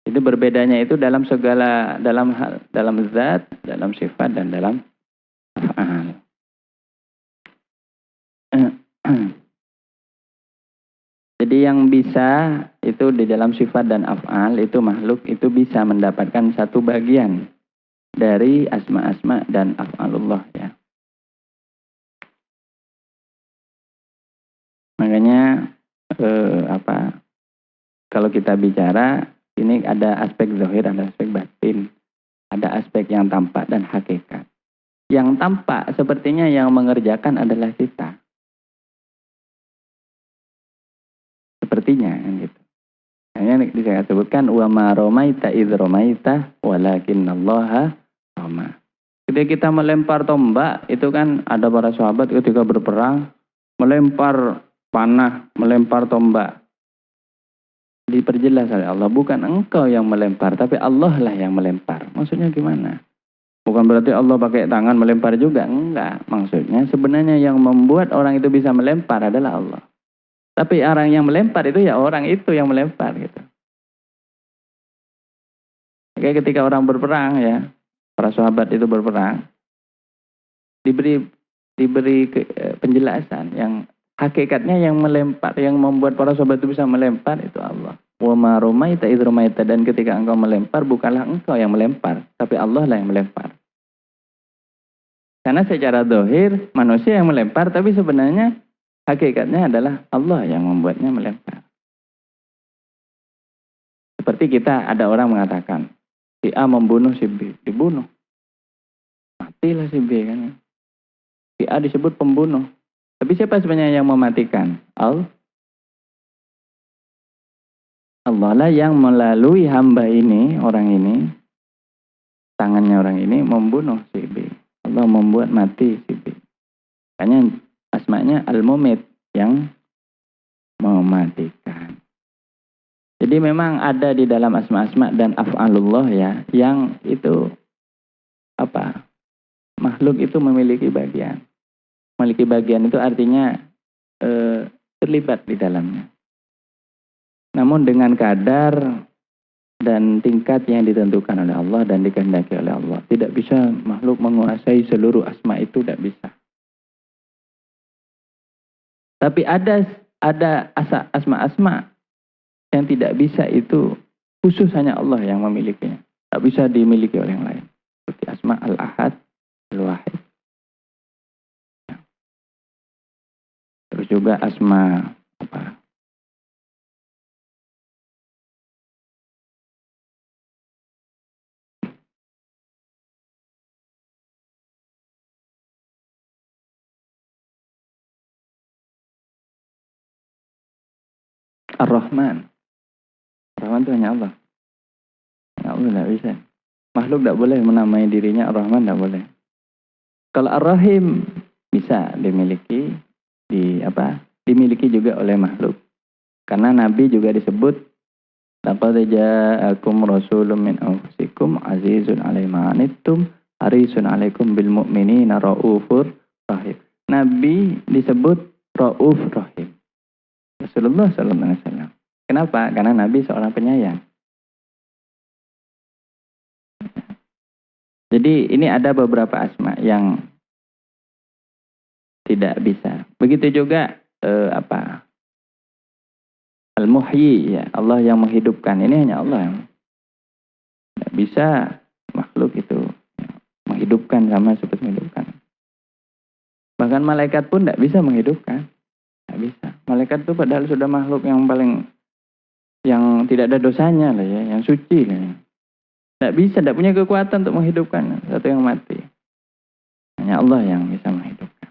Itu berbedanya itu dalam segala, dalam hal, dalam zat, dalam sifat, dan dalam af'al. Jadi yang bisa itu di dalam sifat dan af'al itu makhluk itu bisa mendapatkan satu bagian dari asma-asma dan af'alullah ya. Makanya kalau kita bicara ini ada aspek zahir, ada aspek batin, ada aspek yang tampak dan hakikat. Yang tampak sepertinya yang mengerjakan adalah kita. Sepertinya gitu. Hanya saya sebutkan wa ma ramaita idz ramaita walakinallaha rama. Ketika kita melempar tombak itu kan ada para sahabat ketika berperang melempar panah, melempar tombak. Diperjelas oleh Allah, bukan engkau yang melempar, tapi Allah lah yang melempar. Maksudnya gimana? Bukan berarti Allah pakai tangan melempar juga, enggak. Maksudnya sebenarnya yang membuat orang itu bisa melempar adalah Allah. Tapi orang yang melempar itu ya orang itu yang melempar gitu. Kayak ketika orang berperang ya, para sahabat itu berperang, diberi penjelasan yang hakikatnya yang melempar, yang membuat para sahabat itu bisa melempar itu Allah. Wa ma ramaita idz ramaita, dan ketika engkau melempar bukanlah engkau yang melempar, tapi Allah lah yang melempar. Karena secara zahir manusia yang melempar, tapi sebenarnya hakikatnya adalah Allah yang membuatnya melempar. Seperti kita ada orang mengatakan si A membunuh si B, dibunuh. matilah si B kan. Si A disebut pembunuh. Tapi siapa sebenarnya yang mematikan? Allah lah yang melalui hamba ini, orang ini, tangannya orang ini membunuh si B. Allah membuat mati si B. Makanya asmanya Al-Mumit, yang mematikan. Jadi memang ada di dalam asma-asma dan af'alullah ya, yang itu makhluk itu memiliki bagian. Memiliki bagian itu artinya terlibat di dalamnya. Namun dengan kadar dan tingkat yang ditentukan oleh Allah dan dikehendaki oleh Allah. Tidak bisa makhluk menguasai seluruh asma itu, tidak bisa. Tapi ada asma-asma yang tidak bisa, itu khusus hanya Allah yang memilikinya. Tak bisa dimiliki oleh yang lain. Seperti asma Al-Ahad, Al-Wahid. Terus juga asma Ar-Rahman. Ar-Rahman itu hanya Allah. Hanya Allah tidak bisa. Makhluk tidak boleh menamai dirinya Ar-Rahman, tidak boleh. Kalau Ar-Rahim bisa dimiliki, dimiliki juga oleh makhluk. Karena Nabi juga disebut laqad ja'akum rasulun min anfusikum azizun 'alaihi ma 'anittum harisun 'alaikum bil mu'minina raufur rahim. Nabi disebut rauf rahim. Rasulullah sallallahu alaihi wasallam. Kenapa? Karena Nabi seorang penyayang. Jadi ini ada beberapa asma yang tidak bisa. Begitu juga Al-Muhyi, ya, Allah yang menghidupkan. Ini hanya Allah yang tidak bisa makhluk itu menghidupkan sama seperti menghidupkan. Bahkan malaikat pun tidak bisa menghidupkan. Tidak bisa. Malaikat itu padahal sudah makhluk yang yang tidak ada dosanya lah ya, yang suci lah ya. Tidak bisa, tidak punya kekuatan untuk menghidupkan satu yang mati. Hanya Allah yang bisa menghidupkan.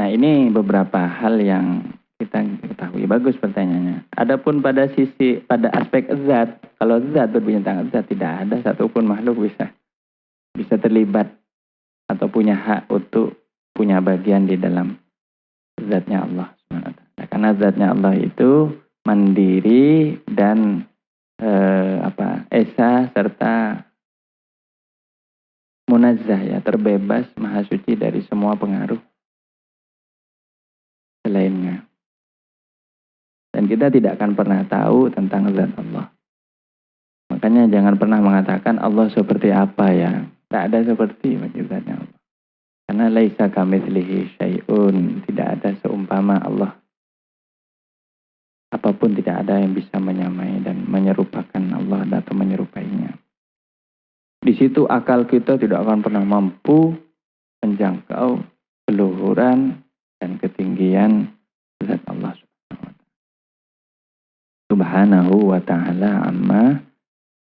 Nah, ini beberapa hal yang kita ketahui. Bagus pertanyaannya. Adapun pada aspek zat, kalau zat berbicara tentang zat, tidak ada satupun makhluk bisa terlibat atau punya hak untuk punya bagian di dalam zatnya Allah SWT. Karena zatnya Allah itu mandiri dan esa serta munazzah, ya, terbebas, maha suci dari semua pengaruh selainnya. Dan kita tidak akan pernah tahu tentang zat Allah. Makanya jangan pernah mengatakan Allah seperti apa ya. Tak ada seperti bagi zatnya Allah. Karena laisa kamitslihi syai'un, tidak ada seumpama Allah. Apapun tidak ada yang bisa menyamai dan menyerupakan Allah atau menyerupainya. Di situ akal kita tidak akan pernah mampu menjangkau keluhuran dan ketinggian zat Allah Subhanahu wa ta'ala amma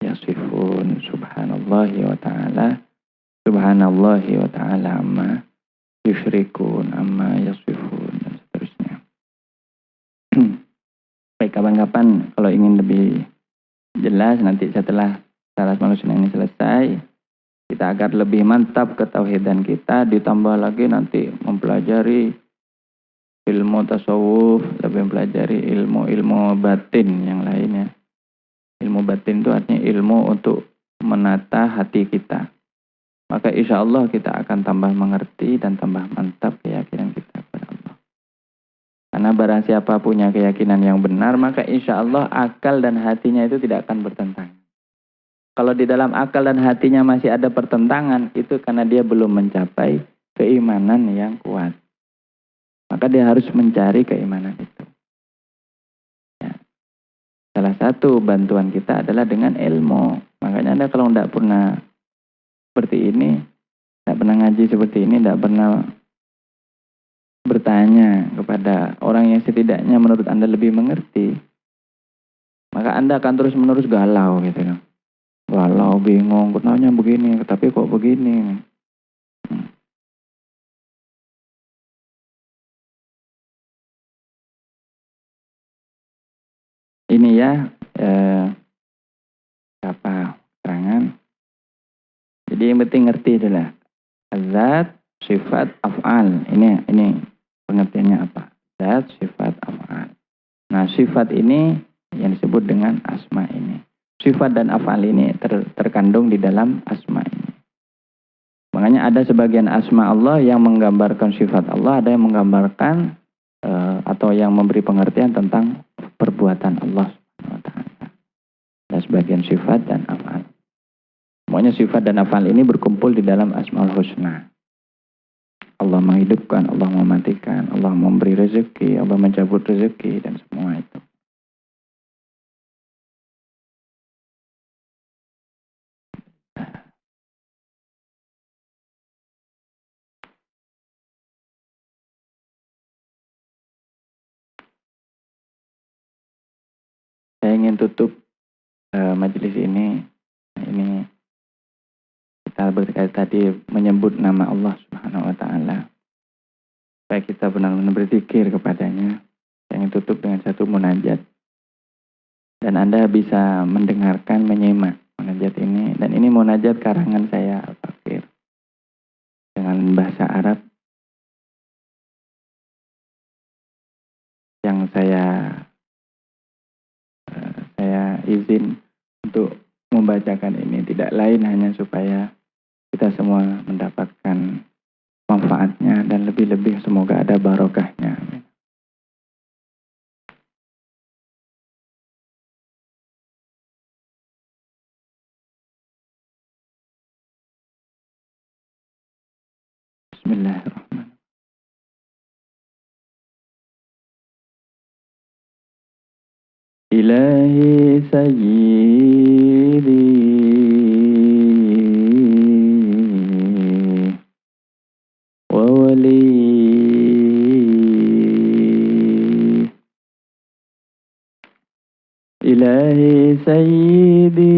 yasifun. Subhanallahi wa ta'ala. Subhanallahi wa ta'ala amma yusyrikun, amma yasifun, dan seterusnya. Baik, kapan-kapan kalau ingin lebih jelas, nanti setelah Salas Manusia ini selesai, kita agar lebih mantap ketauhidan kita, ditambah lagi nanti mempelajari ilmu tasawuf, lebih mempelajari ilmu batin yang lainnya. Ilmu batin itu artinya ilmu untuk menata hati kita. Maka insya Allah kita akan tambah mengerti dan tambah mantap keyakinan kita kepada Allah. Karena barang siapa punya keyakinan yang benar, maka insya Allah akal dan hatinya itu tidak akan bertentangan. Kalau di dalam akal dan hatinya masih ada pertentangan, itu karena dia belum mencapai keimanan yang kuat. Maka dia harus mencari keimanan itu. Ya. Salah satu bantuan kita adalah dengan ilmu. Makanya Anda kalau tidak pernah seperti ini, tidak pernah ngaji seperti ini, tidak pernah bertanya kepada orang yang setidaknya menurut Anda lebih mengerti, maka Anda akan terus-menerus galau gitu. Walau bingung, kenanya begini, tapi kok begini. Ini ya, apa keterangan. Jadi yang penting ngerti adalah zat, sifat, af'al. Ini pengertiannya apa? Zat, sifat, af'al. Nah, sifat ini yang disebut dengan asma ini. Sifat dan af'al ini terkandung di dalam asma ini. Makanya ada sebagian asma Allah yang menggambarkan sifat Allah, ada yang menggambarkan atau yang memberi pengertian tentang perbuatan Allah SWT. Ada sebagian sifat dan af'al. Semuanya sifat dan af'al ini berkumpul di dalam Asmaul Husna. Allah menghidupkan, Allah mematikan, Allah memberi rezeki, Allah mencabut rezeki, dan semua itu. Saya ingin tutup majelis ini. Ini kita berkait tadi menyebut nama Allah Subhanahu wa Ta'ala. Supaya kita benar-benar berzikir kepadanya. Saya ingin tutup dengan satu munajat. Dan Anda bisa mendengarkan, menyimak munajat ini. Dan ini munajat karangan saya, Al-Fakir. Dengan bahasa Arab. Yang saya izin untuk membacakan ini. Tidak lain hanya supaya kita semua mendapatkan manfaatnya. Dan lebih-lebih semoga ada barokahnya. Bismillahirrahmanirrahim. Ilahi sayyidi wa wali Ilahi sayyidi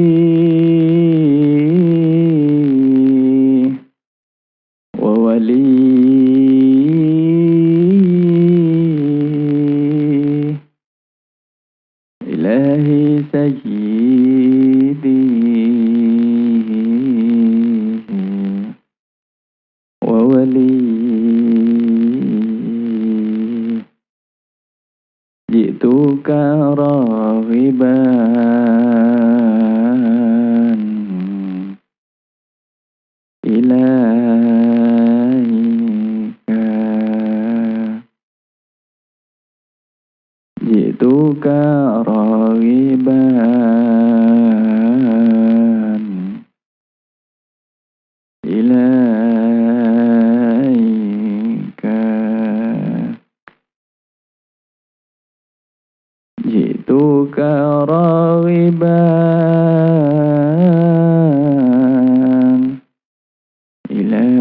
wa wali Ilahi sayyidi wa wali Ji'tuka raghiban ilaika Ji'tuka raghiban ilaika Ji'tuka raghiban ilaika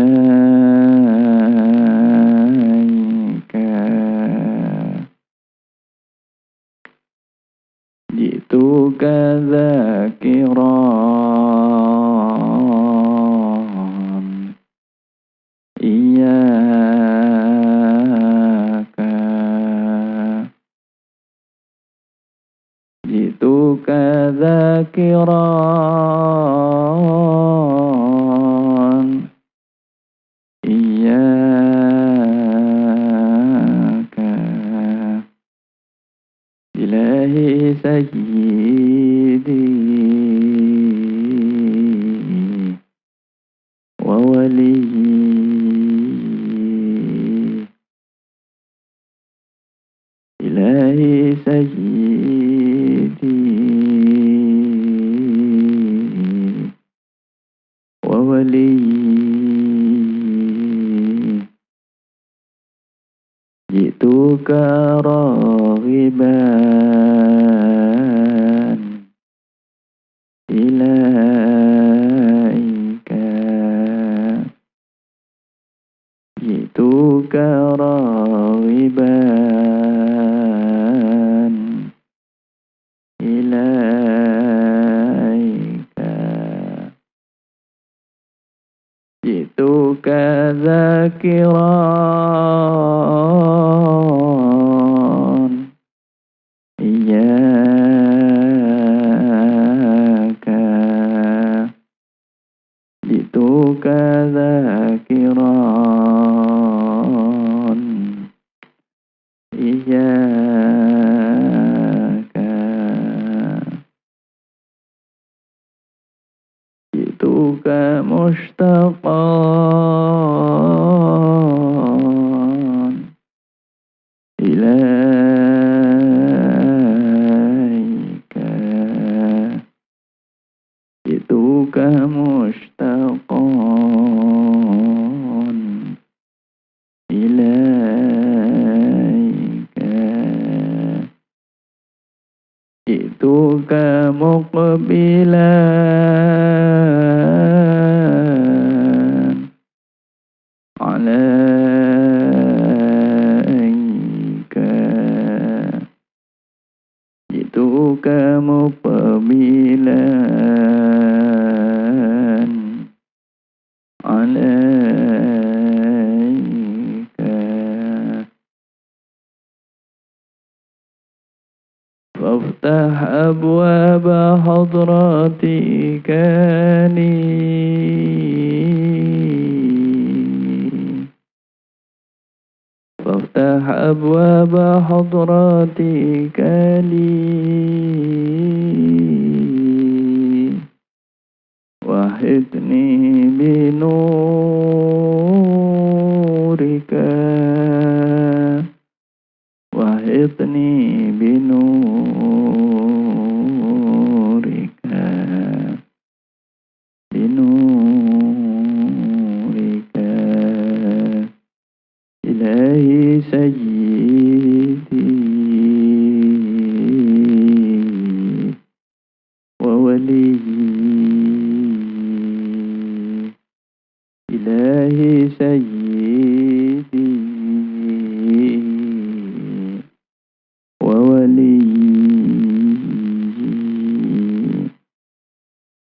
Ji'tuka dzakiran iyyaka Ji'tuka dzakiran iyyaka Ilahi sayyidi wa wali Ilahi sayyidi wa wali Ji'tuka raghiban ilaika Ji'tuka raghiban ilaika ذاكران إياك جئتك ذاكران إياك جئتك مشتاقا إليك جئتك مشتاقا إليك جئتك مقبلا عليك جئتك مقبلا عليك فافتح أبواب حضرتك لي فافتح أبواب حضرتك لي وحدني بنورك وحدني بنورك بنورك إلهي سيدي وولي إلهي سيدي وولي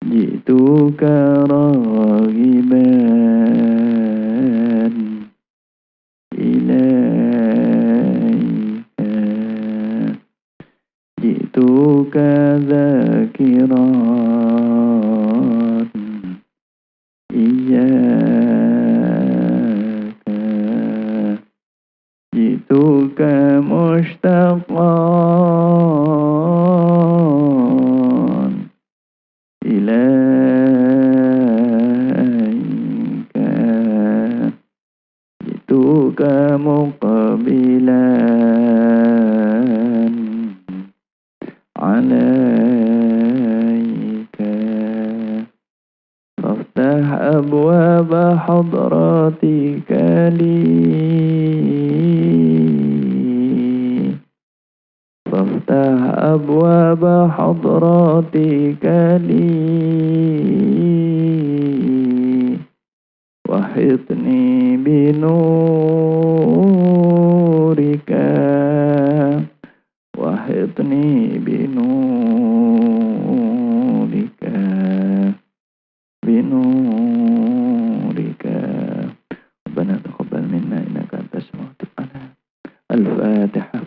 جئتك راغبا إليك جئتك ذاكرا إياك جئتك مشتاقا إليك جئتك مقبلا عليك فافتح أبواب حضرتك لي فافتح أبواب حضرتك لي وحطني بنورك وحطني بنورك بنورك ربنا تقبل منا إنك أنت السميع العليم. الفاتحة.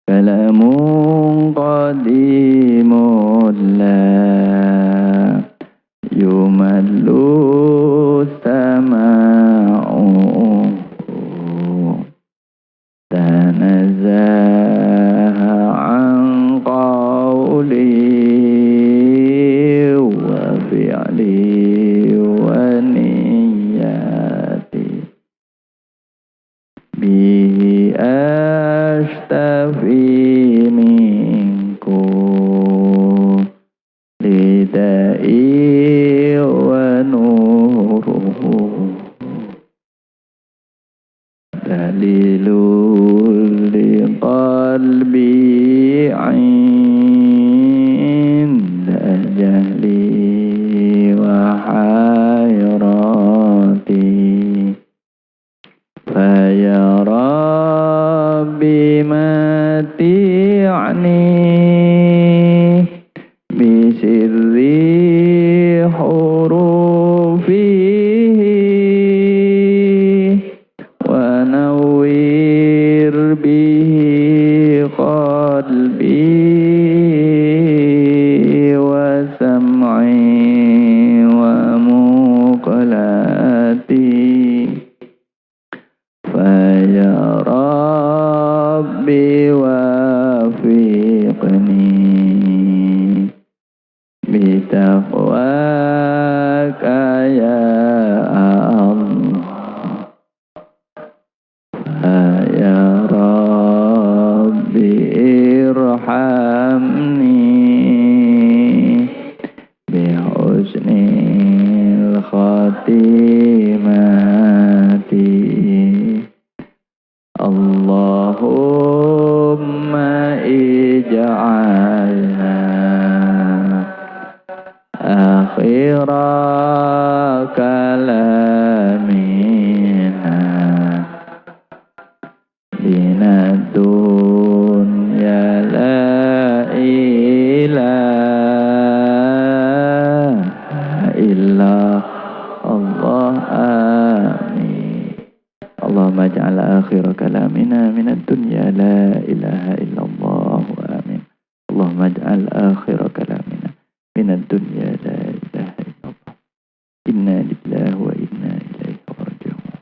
كلام قديم لا يمل سماعه تنزه عن قولي وفعلي ونياتي به أشتفي منكم لدائي ونوره دليل لقلبي عند جهلي وحيرتي فيا ربي متعني فيه ونوّر به قلبي وسمعي ومقلتي فيا ربي وفقني بتقواك يا الله فيا ربي ارحمني بحسن الخاتمة اللهم اجعلنا آخر كلامنا من الدنيا لا إله إلا الله آمين اللهم اجعل آخر كلامنا من الدنيا لا إله إلا الله آمين اللهم اجعل آخر كلامنا من الدنيا لا إله إلا الله إنا لله وإنا إليه راجعون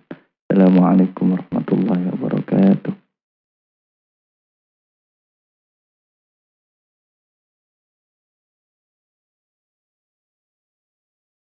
السلام عليكم ورحمة الله وبركاته